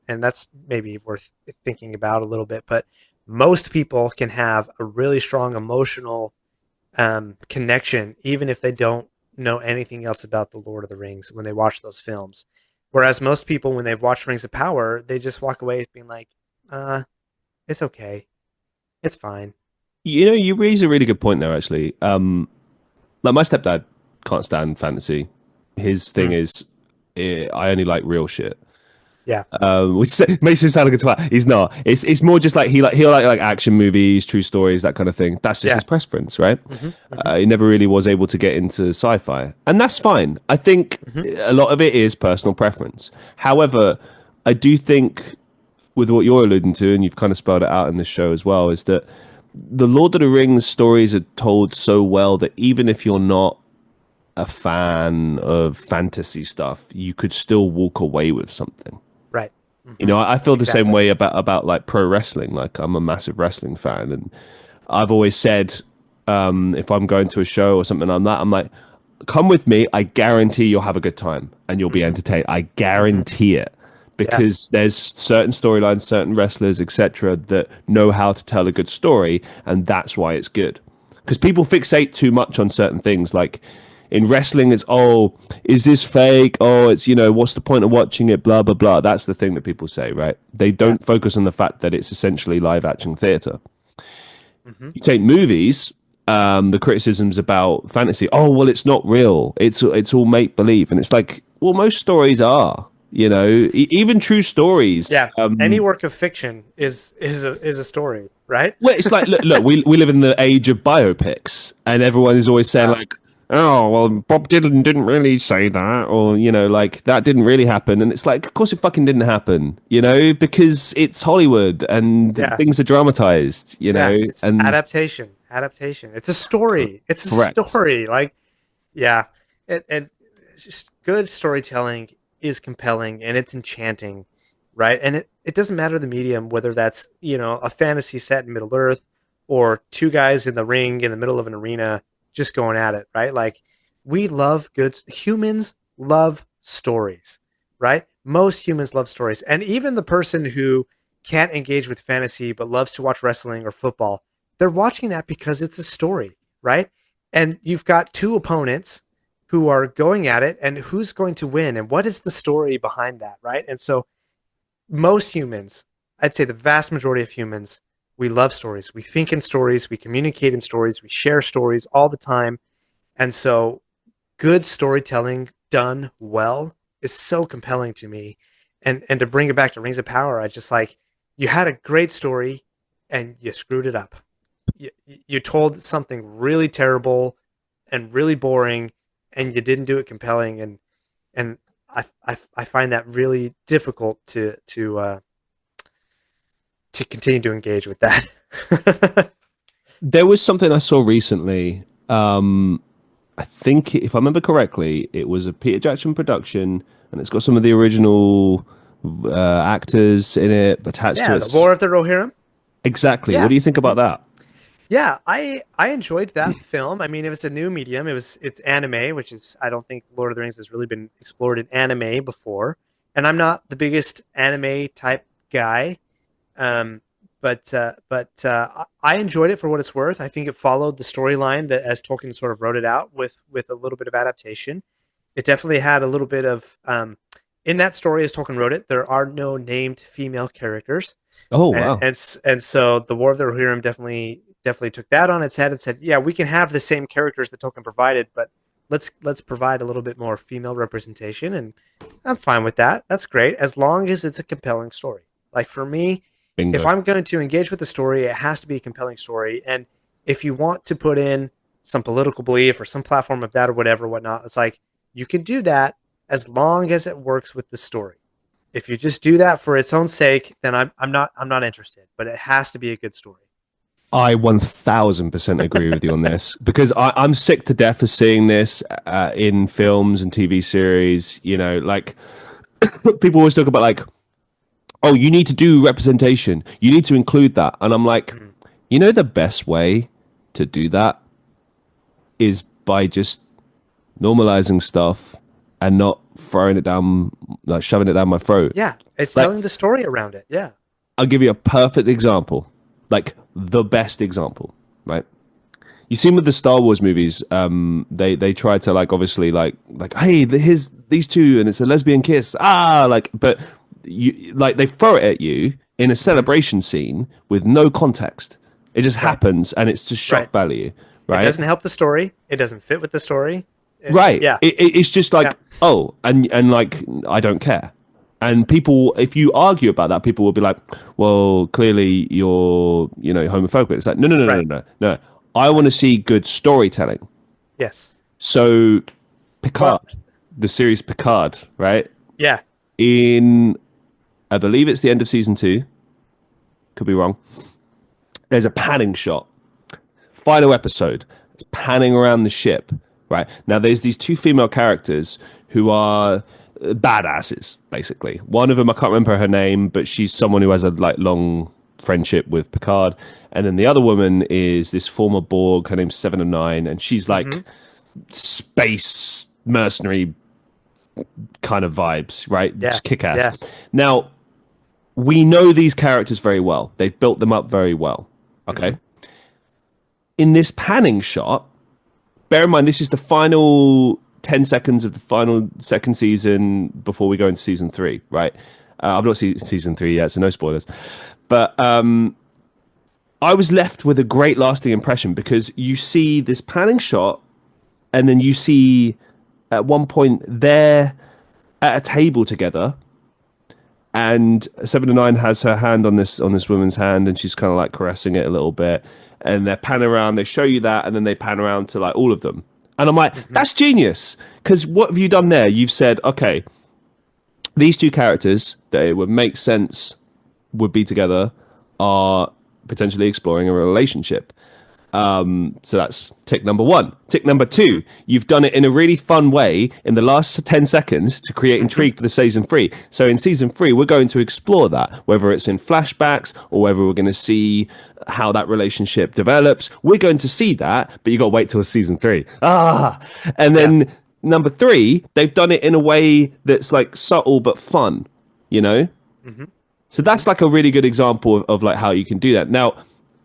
and that's maybe worth thinking about a little bit. But most people can have a really strong emotional connection, even if they don't know anything else about the Lord of the Rings when they watch those films. Whereas most people, when they've watched Rings of Power, they just walk away being like, "Uh, it's okay." It's fine. You know, you raise a really good point there, actually. Like my stepdad can't stand fantasy. His thing Mm, is, I only like real shit. yeah. Which makes him sound like a twat. He's not. It's more just like he'll like action movies, true stories, that kind of thing. That's just Yeah. his preference, right? Hmm. Hmm. He never really was able to get into sci-fi, and that's fine. I think Hmm. a lot of it is personal preference. However, I do think with what you're alluding to, and you've kind of spelled it out in this show as well, is that the Lord of the Rings stories are told so well that even if you're not a fan of fantasy stuff, you could still walk away with something. Right. You Hmm. know, I feel the same Exactly. way about like pro wrestling. Like I'm a massive wrestling fan, and I've always said if I'm going to a show or something like that, I'm like, come with me. I guarantee you'll have a good time and you'll be Hmm. entertained. I Hmm. guarantee it Yeah. because there's certain storylines, certain wrestlers, etc., that know how to tell a good story, and that's why it's good. Because people fixate too much on certain things, like in wrestling, it's is this fake? Oh, it's what's the point of watching it? Blah blah blah. That's the thing that people say, right? They Yeah. don't focus on the fact that it's essentially live action theater. Hmm. You take movies, the criticisms about fantasy. Oh, well, it's not real. It's all make believe, and it's like, well, most stories are. Even true stories. Yeah. Any work of fiction is a story, right? Well, it's like look, we live in the age of biopics, and everyone is always saying Uh, like, oh, well, Bob Dylan didn't really say that, or like that didn't really happen, and it's like, of course, it fucking didn't happen, because it's Hollywood and yeah. things are dramatized, Yeah. It's and adaptation. Adaptation. It's a story. It's a correct. story. Like, yeah. And it's just good storytelling is compelling and it's enchanting, right? And it doesn't matter the medium, whether that's, a fantasy set in Middle Earth or two guys in the ring in the middle of an arena just going at it, right? Like, we love humans love stories, right? Most humans love stories. And even the person who can't engage with fantasy but loves to watch wrestling or football, they're watching that because it's a story, right? And you've got two opponents who are going at it, and who's going to win and what is the story behind that, right? And so most humans, I'd say the vast majority of humans, we love stories. We think in stories, we communicate in stories, we share stories all the time. And so good storytelling done well is so compelling to me. And to bring it back to Rings of Power, I just like, you had a great story and you screwed it up. You told something really terrible and really boring, and you didn't do it compelling. And I find that really difficult to continue to engage with that. There was something I saw recently. I think, if I remember correctly, it was a Peter Jackson production, and it's got some of the original actors in it attached to Yeah, it. the War of the Rohirrim. Exactly. What Yeah. do you think about that? Yeah, I enjoyed that film. I mean, it was a new medium. It's anime, which is, I don't think Lord of the Rings has really been explored in anime before. And I'm not the biggest anime type guy. Um, but I enjoyed it for what it's worth. I think it followed the storyline that as Tolkien sort of wrote it out with a little bit of adaptation. It definitely had a little bit of in that story as Tolkien wrote it. There are no named female characters, Oh and wow. and so the War of the Rohirrim definitely took that on its head and said, yeah, we can have the same characters that Tolkien provided, but let's provide a little bit more female representation, and I'm fine with that. That's great as long as it's a compelling story. Like for me, if Bingo. I'm going to engage with the story, it has to be a compelling story. And if you want to put in some political belief or some platform of that or whatever, whatnot, it's like you can do that as long as it works with the story. If you just do that for its own sake, then I'm not interested. But it has to be a good story. I 1000% agree with you on this because I'm sick to death of seeing this in films and TV series. Like people always talk about like, oh, you need to do representation. You need to include that. And I'm like, Mm. the best way to do that is by just normalizing stuff and not throwing it down, like shoving it down my throat. Yeah, it's Like, telling the story around it. Yeah. I'll give you a perfect example, like the best example, right? You seen with the Star Wars movies, they try to like obviously like hey, here's these two, and it's a lesbian kiss, like, but you like they throw it at you in a Hmm. celebration scene with no context. It just Right. happens, and it's just Right. shock value, It right? doesn't help the story. It doesn't fit with the story. Right. Yeah. It's just Yeah. like, oh, and like I don't care. And people, if you argue about that, people will be like, well, clearly you're, homophobic. It's like, no, no, no, no, Right. no, no. I want Right. to see good storytelling. Yes. So Picard, Well, the series Picard, right? yeah. In, I believe it's the end of season 2. Could be wrong. There's a panning shot. Final episode. It's panning around the ship, right? Now, there's these two female characters who are badasses, basically. One of them, I can't remember her name, but she's someone who has a like long friendship with Picard. And then the other woman is this former Borg. Her name's Seven of Nine, and she's Hmm. like space mercenary kind of vibes, right? Yeah. Just kick ass. Yeah. Now, we know these characters very well. They've built them up very well. Hmm. Okay. In this panning shot, bear in mind, this is the final 10 seconds of the final second season before we go into season 3, right? I've not seen season 3 yet, so no spoilers. But I was left with a great lasting impression because you see this panning shot, and then you see at one point they're at a table together, and Seven to Nine has her hand on this woman's hand, and she's kind of like caressing it a little bit. And they're pan around, they show you that, and then they pan around to like all of them. And I'm like, Hmm. that's genius. Because what have you done there? You've said, okay, these two characters that it would make sense would be together are potentially exploring a relationship. So that's tick number 1. Tick number 2, you've done it in a really fun way in the last 10 seconds to create Hmm. intrigue for the season 3. So in season 3, we're going to explore that, whether it's in flashbacks or whether we're going to see how that relationship develops. We're going to see that, but you got to wait till season 3. And Yeah. then number 3, they've done it in a way that's like subtle but fun, you know? Hmm. So Hmm. that's like a really good example of like how you can do that. Now,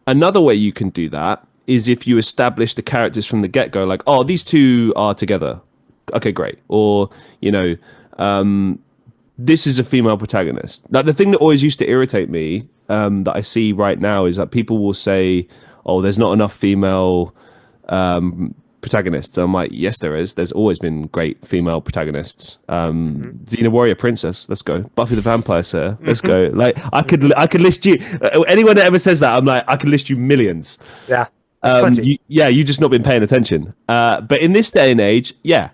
another way you can do that is if you establish the characters from the get-go, like, oh, these two are together. Okay, great. Or, this is a female protagonist. Like the thing that always used to irritate me, that I see right now, is that people will say, oh, there's not enough female protagonists. I'm like, yes, there is. There's always been great female protagonists. Hmm. Xena Warrior Princess, let's go. Buffy the Vampire Slayer, let's Hmm. go. Like Hmm. I could list you. Anyone that ever says that, I'm like, I could list you millions. Yeah. There's plenty. You just not been paying attention. But in this day and age, yeah,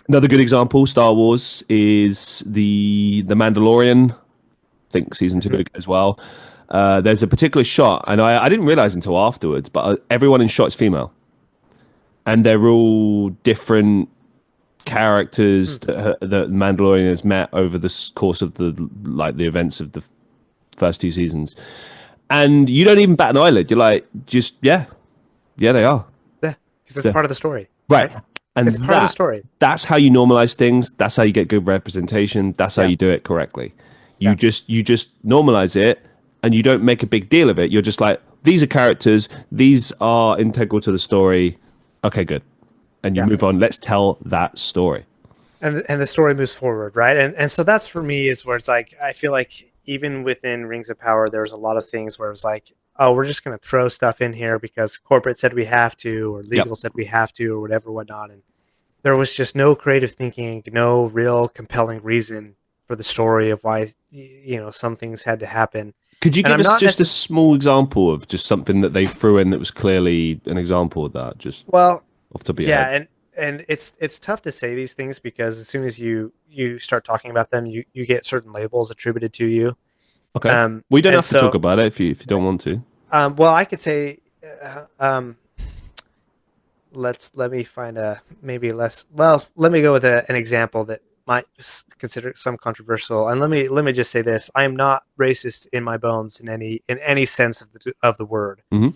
another good example, Star Wars is the Mandalorian. I think season 2 Hmm. as well. There's a particular shot, and I didn't realize until afterwards, but everyone in shot is female, and they're all different characters that Mandalorian has met over the course of the events of the first 2 seasons, and you don't even bat an eyelid. You're like, just yeah, they are. Yeah. Because it's So- part of the story. right. And It's part of the story. that's how you normalize things. That's how you get good representation. That's how Yeah. you do it correctly. Yeah. You just normalize it, and you don't make a big deal of it. You're just like, these are characters. These are integral to the story. Okay, good. And you Yeah. move on. Let's tell that story. And the story moves forward, right? And so that's for me is where it's like I feel like even within Rings of Power, there's a lot of things where it's like, oh, we're just going to throw stuff in here because corporate said we have to, or legal said we have to, or whatever, whatnot. And there was just no creative thinking, no real compelling reason for the story of why some things had to happen. Could you And give I'm us not just a small example of just something that they threw in that was clearly an example of that, just well, off the top of your yeah, head? and it's tough to say these things because as soon as you start talking about them, you get certain labels attributed to you. Okay. We don't And have to talk so, about it if you don't want to. well, I could say, let me find a maybe less. Well, let me go with an example that might consider some controversial. And let me just say this: I am not racist in my bones in any sense of the word. Hmm.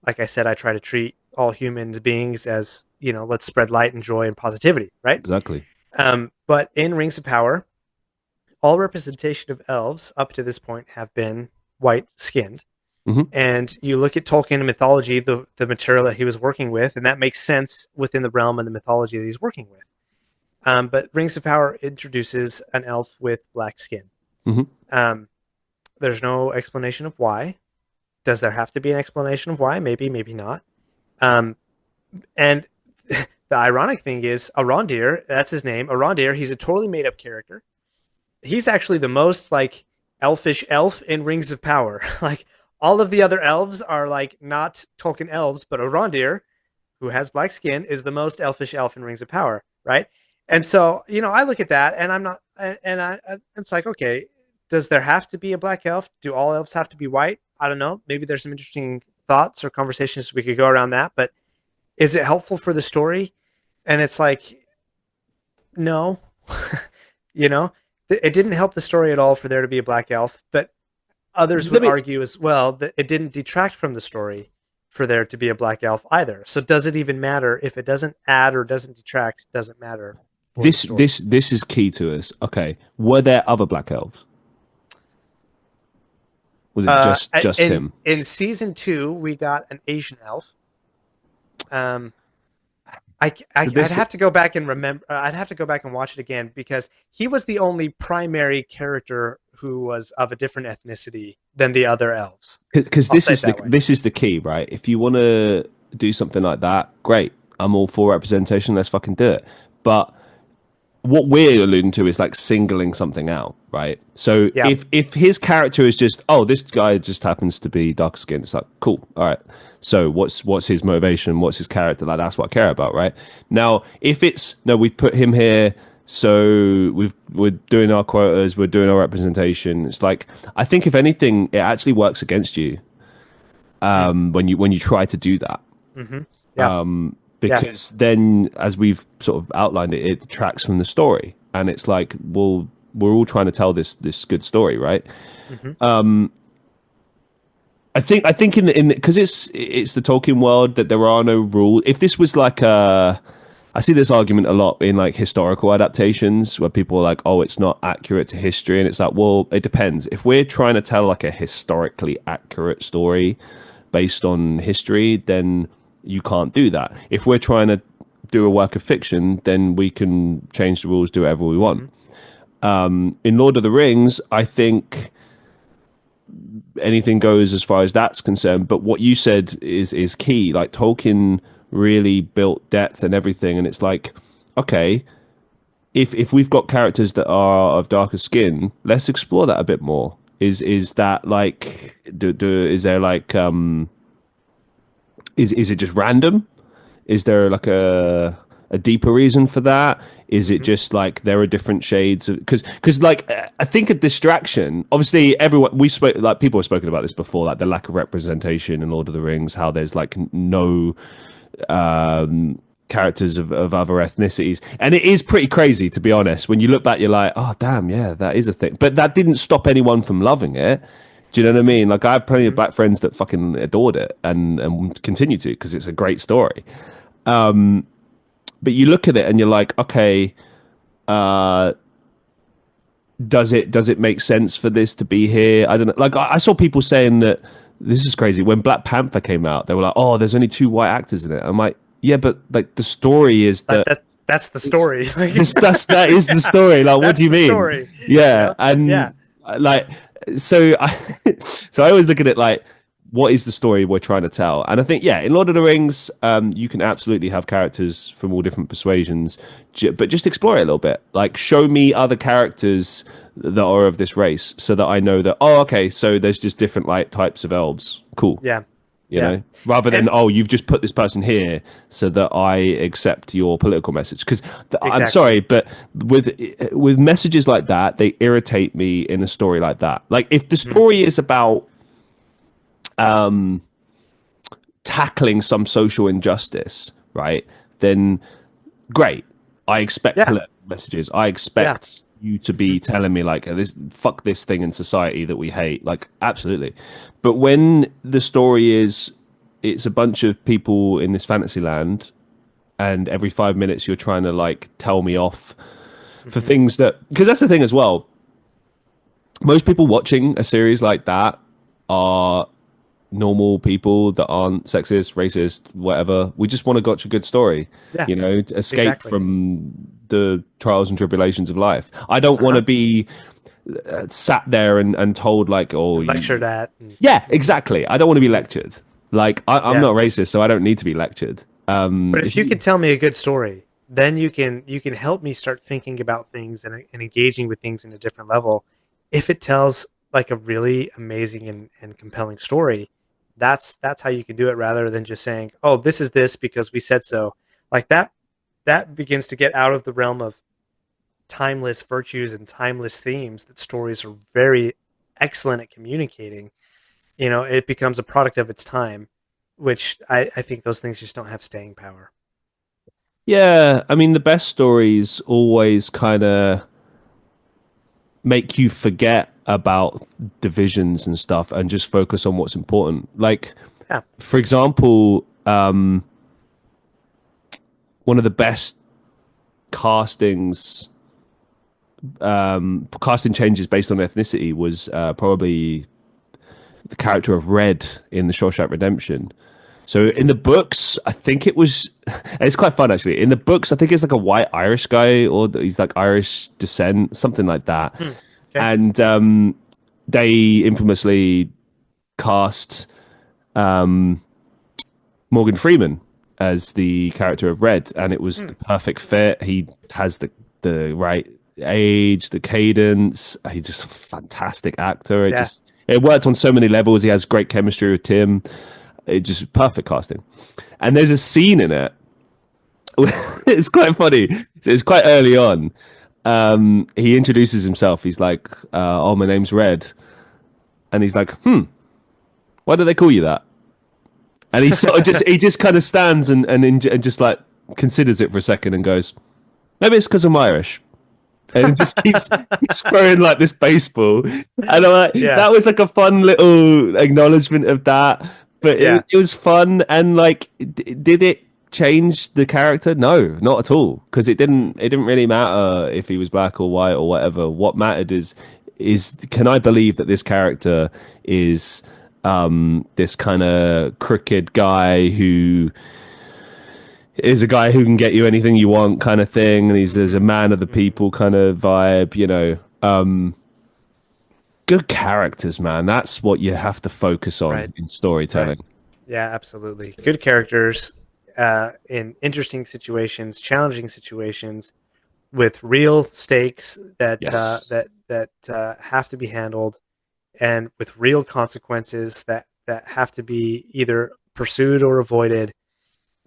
Like I said, I try to treat all human beings as let's spread light and joy and positivity, right? Exactly. But in Rings of Power, all representation of elves up to this point have been white skinned. Hmm. And you look at Tolkien mythology, the material that he was working with, and that makes sense within the realm and the mythology that he's working with. But Rings of Power introduces an elf with black skin. Hmm. Um, There's no explanation of why. Does there have to be an explanation of why? Maybe, maybe not. Um, and the ironic thing is, Arondir, that's his name. Arondir, he's a totally made up character. He's actually the most like elfish elf in Rings of Power. Like all of the other elves are like not Tolkien elves, but Arondir, who has black skin, is the most elfish elf in Rings of Power, right? And so, I look at that and I'm not, and it's like, okay, does there have to be a black elf? Do all elves have to be white? I don't know. Maybe there's some interesting thoughts or conversations we could go around that, but is it helpful for the story? And it's like, no, you know, it didn't help the story at all for there to be a black elf, but others would Let me. argue as well that it didn't detract from the story for there to be a black elf either. So does it even matter if it doesn't add or doesn't detract? It doesn't matter for the This story. this this is key to us. Okay, were there other black elves? Was it just him? In season 2, we got an Asian elf. Um, I'd This have to go back and remember. I'd have to go back and watch it again because he was the only primary character who was of a different ethnicity than the other elves. because I'll this say is it that way. this is the key, right? If you want to do something like that, great. I'm all for representation. Let's fucking do it. But what we're alluding to is like singling something out, right? So Yeah. if his character is just, oh, this guy just happens to be darker skinned, it's like, cool, all right. So what's his motivation? What's his character? Like that's what I care about, right? Now, if it's no, we put him here, so we're doing our quotas, we're doing our representation. It's like I think if anything, it actually works against you when you try to do that. Mm-hmm. Yeah. Yeah. Because then, as we've sort of outlined it, it detracts from the story, and it's like, well, we're all trying to tell this good story, right? Mm-hmm. I think in because it's the Tolkien world that there are no rules. If this was like I see this argument a lot in like historical adaptations where people are like, oh, it's not accurate to history, and it's like, well, it depends. If we're trying to tell like a historically accurate story based on history, then you can't do that. If we're trying to do a work of fiction, then we can change the rules, do whatever we want. In Lord of the Rings, I think anything goes as far as that's concerned. But what you said is key. Like Tolkien really built depth and everything, and it's like, okay, if we've got characters that are of darker skin, let's explore that a bit more. Is that like is there like is it just random? Is there like a deeper reason for that? Is it Mm-hmm. just like there are different shades of because like I think a distraction. Obviously, everyone we spoke like people have spoken about this before, like the lack of representation in Lord of the Rings, how there's like no characters of other ethnicities, and it is pretty crazy to be honest. When you look back, you're like, oh damn, yeah, that is a thing. But that didn't stop anyone from loving it. Do you know what I mean? Like I have plenty of Mm-hmm. black friends that fucking adored it and continue to because it's a great story. But you look at it and you're like, okay, does it make sense for this to be here? I don't know. Like I saw people saying that this is crazy. When Black Panther came out, they were like, oh, there's only 2 white actors in it. I'm like, yeah, but like the story is that That's the story. that is the story. Like, what That's do you the mean? story. Yeah, Yeah. and like, so I, so I always look at it like, what is the story we're trying to tell? And I think, yeah, in Lord of the Rings, you can absolutely have characters from all different persuasions, but just explore it a little bit. Like, show me other characters that are of this race, so that I know that. Oh, okay, so there's just different like types of elves. Cool. Yeah. You Yeah. know, rather than And oh, you've just put this person here so that I accept your political message. Because I'm exactly. sorry, but with messages like that, they irritate me in a story like that. Like if the Mm-hmm. story is about tackling some social injustice, right? Then great. I expect Yeah. political messages. I Yeah. expect you to Mm-hmm. be telling me like this fuck this thing in society that we hate. Like absolutely. But when the story is it's a bunch of people in this fantasy land and every 5 minutes you're trying to like tell me off for Mm-hmm. things that because that's the thing as well. Most people watching a series like that are normal people that aren't sexist, racist, whatever. We just want to watch a good story, Yeah. you know, to escape Exactly. from the trials and tribulations of life. I don't want Uh-huh. to be sat there and told like, oh, And lectured at. And, yeah, exactly. I don't want to be lectured. Like I'm yeah. not racist, so I don't need to be lectured. But if If you you, can tell me a good story, then you can help me start thinking about things and engaging with things in a different level. If it tells like a really amazing and compelling story, that's how you can do it rather than just saying, "Oh, this is this because we said so." Like that begins to get out of the realm of timeless virtues and timeless themes that stories are very excellent at communicating. It becomes a product of its time, which I think those things just don't have staying power. yeah, I mean, the best stories always kind of make you forget about divisions and stuff and just focus on what's important. Like, Yeah. for example, one of the best castings, casting changes based on ethnicity was probably the character of Red in the Shawshank Redemption. So in the books, I think it was. It's quite fun actually. In the books, I think it's like a white Irish guy, or he's like Irish descent, something like that. Hmm. Okay. And they infamously cast Morgan Freeman as the character of Red, and it was Hmm. the perfect fit. He has the right age, the cadence. He's just a fantastic actor. Yeah. It worked on so many levels. He has great chemistry with Tim. It just perfect casting. And there's a scene in it. It's quite funny. So it's quite early on. He introduces himself. He's like, "Oh, my name's Red," and he's like, "Why do they call you that?" And he just kind of stands and just like considers it for a second and goes, "Maybe it's because I'm Irish." And just keeps throwing like this baseball, and I'm like, Yeah. that was like a fun little acknowledgement of that. But Yeah. it was fun, and like, did it change the character? No, not at all, because it didn't really matter if he was black or white or whatever. What mattered is can I believe that this character is this kind of crooked guy who is a guy who can get you anything you want kind of thing, and there's a man of the people kind of vibe. Good characters, man. That's what you have to focus Right. on in Right. storytelling. Yeah, absolutely. Good characters in interesting situations, challenging situations, with real stakes Yes. that have to be handled, and with real consequences that have to be either pursued or avoided.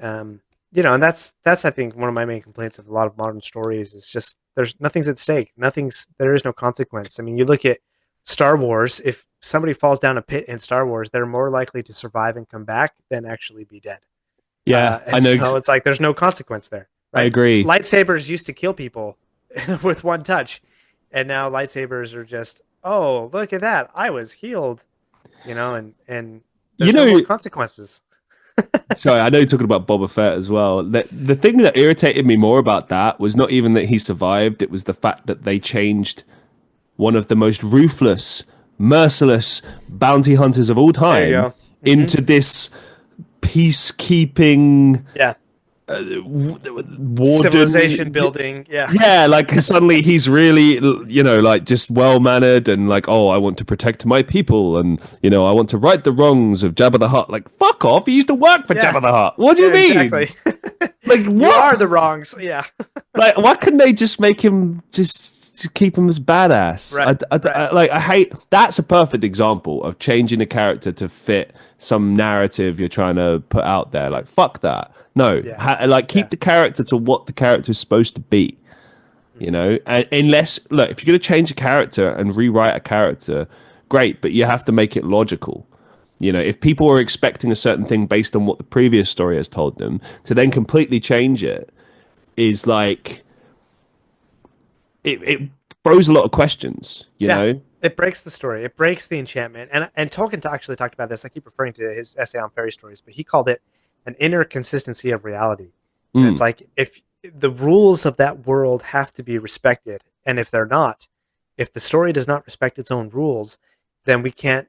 Um, and that's I think one of my main complaints of a lot of modern stories is just there's nothing's at stake. There is no consequence. I mean, you look at Star Wars. If somebody falls down a pit in Star Wars, they're more likely to survive and come back than actually be dead. Yeah, I And know. so it's like there's no consequence there, I right? agree. Lightsabers used to kill people with one touch, and now lightsabers are just, oh, look at that, I was healed, and You there's no more know, consequences. sorry, I know you're talking about Boba Fett as well. The thing that irritated me more about that was not even that he survived, it was the fact that they changed one of the most ruthless, merciless bounty hunters of all There you time go. into this peacekeeping Yeah, civilization warden. building. Yeah, Yeah, like suddenly he's really, like just well mannered and like, oh, I want to protect my people and, I want to right the wrongs of Jabba the Hutt. Like, fuck off. He used to work for yeah, Jabba the Hutt. What do you yeah, mean? exactly. Like, You what? are the wrongs. Yeah, Like, why couldn't they just make him just keep him as badass? right, right. Like, I hate that's a perfect example of changing a character to fit some narrative you're trying to put out there. Like, fuck that. No, Yeah, like keep yeah. the character to what the character is supposed to be. Hmm. And unless look, if you're going to change a character and rewrite a character, great, but you have to make it logical. If people are expecting a certain thing based on what the previous story has told them, to then completely change it is like it throws a lot of questions. Yeah, it breaks the story. It breaks the enchantment. And Tolkien actually talked about this. I keep referring to his essay on fairy stories, but he called it an inner consistency of reality. And it's Mm, like if the rules of that world have to be respected, and if they're not, if the story does not respect its own rules, then we can't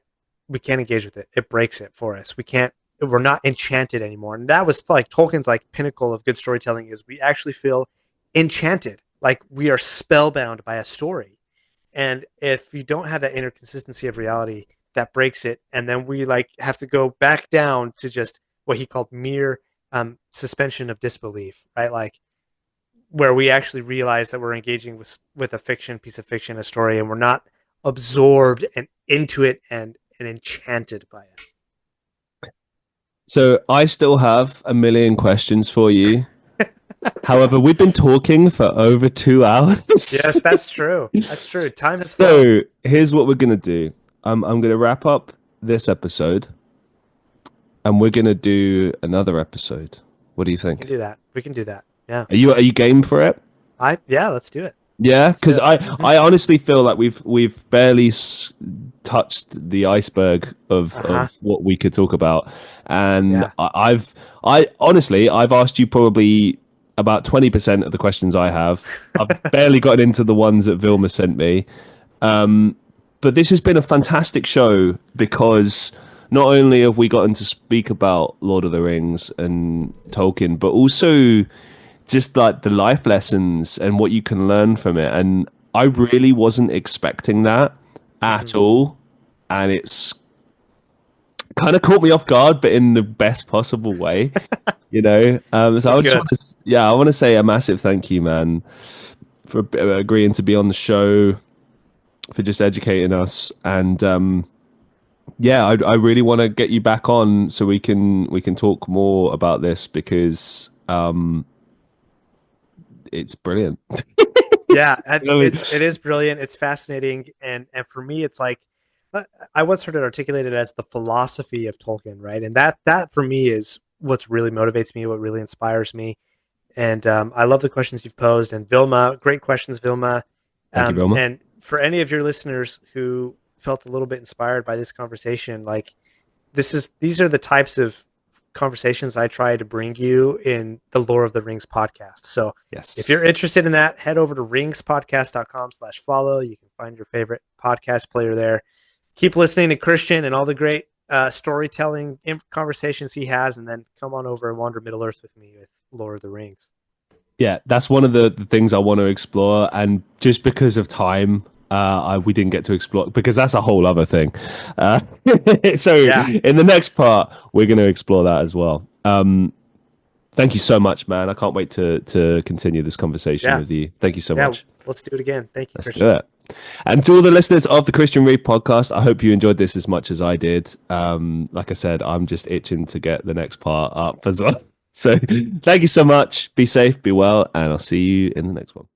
engage with it. It breaks it for us. We're not enchanted anymore. And that was like Tolkien's like pinnacle of good storytelling is we actually feel enchanted, like we are spellbound by a story, And if you don't have that inner consistency of reality, that breaks it. And then we like have to go back down to just what he called mere suspension of disbelief, right? Like where we actually realize that we're engaging with a fiction, piece of fiction, a story, and we're not absorbed and into it and enchanted by it. So I still have a million questions for you. However, we've been talking for over 2 hours. Yes, that's true. That's true. Time has So flown. here's what we're gonna do. I'm gonna wrap up this episode, and we're gonna do another episode. What do you We think? can do that. We can do that. Yeah. Are you game for it? Yeah, let's do it. Yeah, Let's do because it. I honestly feel like we've barely touched the iceberg Uh-huh. of what we could talk about, and Yeah. I honestly I've asked you probably about 20% of the questions I have. I've barely gotten into the ones that Vilma sent me, but this has been a fantastic show because not only have we gotten to speak about Lord of the Rings and Tolkien, but also just like the life lessons and what you can learn from it. And I really wasn't expecting that at Mhm. all. And it's kind of caught me off guard, but in the best possible way, you know? So Well, I just good. want to, yeah, I want to say a massive thank you, man, for agreeing to be on the show, for just educating us. And, yeah, I really want to get you back on so we can talk more about this because it's brilliant. Yeah, You know what I mean? it is brilliant. It's fascinating, and for me, it's like I once heard it articulated as the philosophy of Tolkien, right? And that for me is what's really motivates me, what really inspires me. And I love the questions you've posed. And Vilma, great questions, Vilma. Thank you, Vilma. And for any of your listeners who felt a little bit inspired by this conversation, like these are the types of conversations I try to bring you in the Lore of the Rings podcast. So if Yes. you're interested in that, head over to ringspodcast.com/follow. You can find your favorite podcast player there. Keep listening to Christian and all the great storytelling conversations he has, and then come on over and wander Middle Earth with me with Lord of the Rings. Yeah, that's one of the things I want to explore, and just because of time, we didn't get to explore because that's a whole other thing. Uh, so Yeah, in the next part, we're going to explore that as well. Thank you so much, man. I can't wait to continue this conversation yeah, with you. Thank you so yeah. much. Let's do it again. Thank you, Let's do Christian. it. And to all the listeners of the Christian Reeve podcast, I hope you enjoyed this as much as I did. Like I said, I'm just itching to get the next part up as well. So thank you so much. Be safe, be well, and I'll see you in the next one.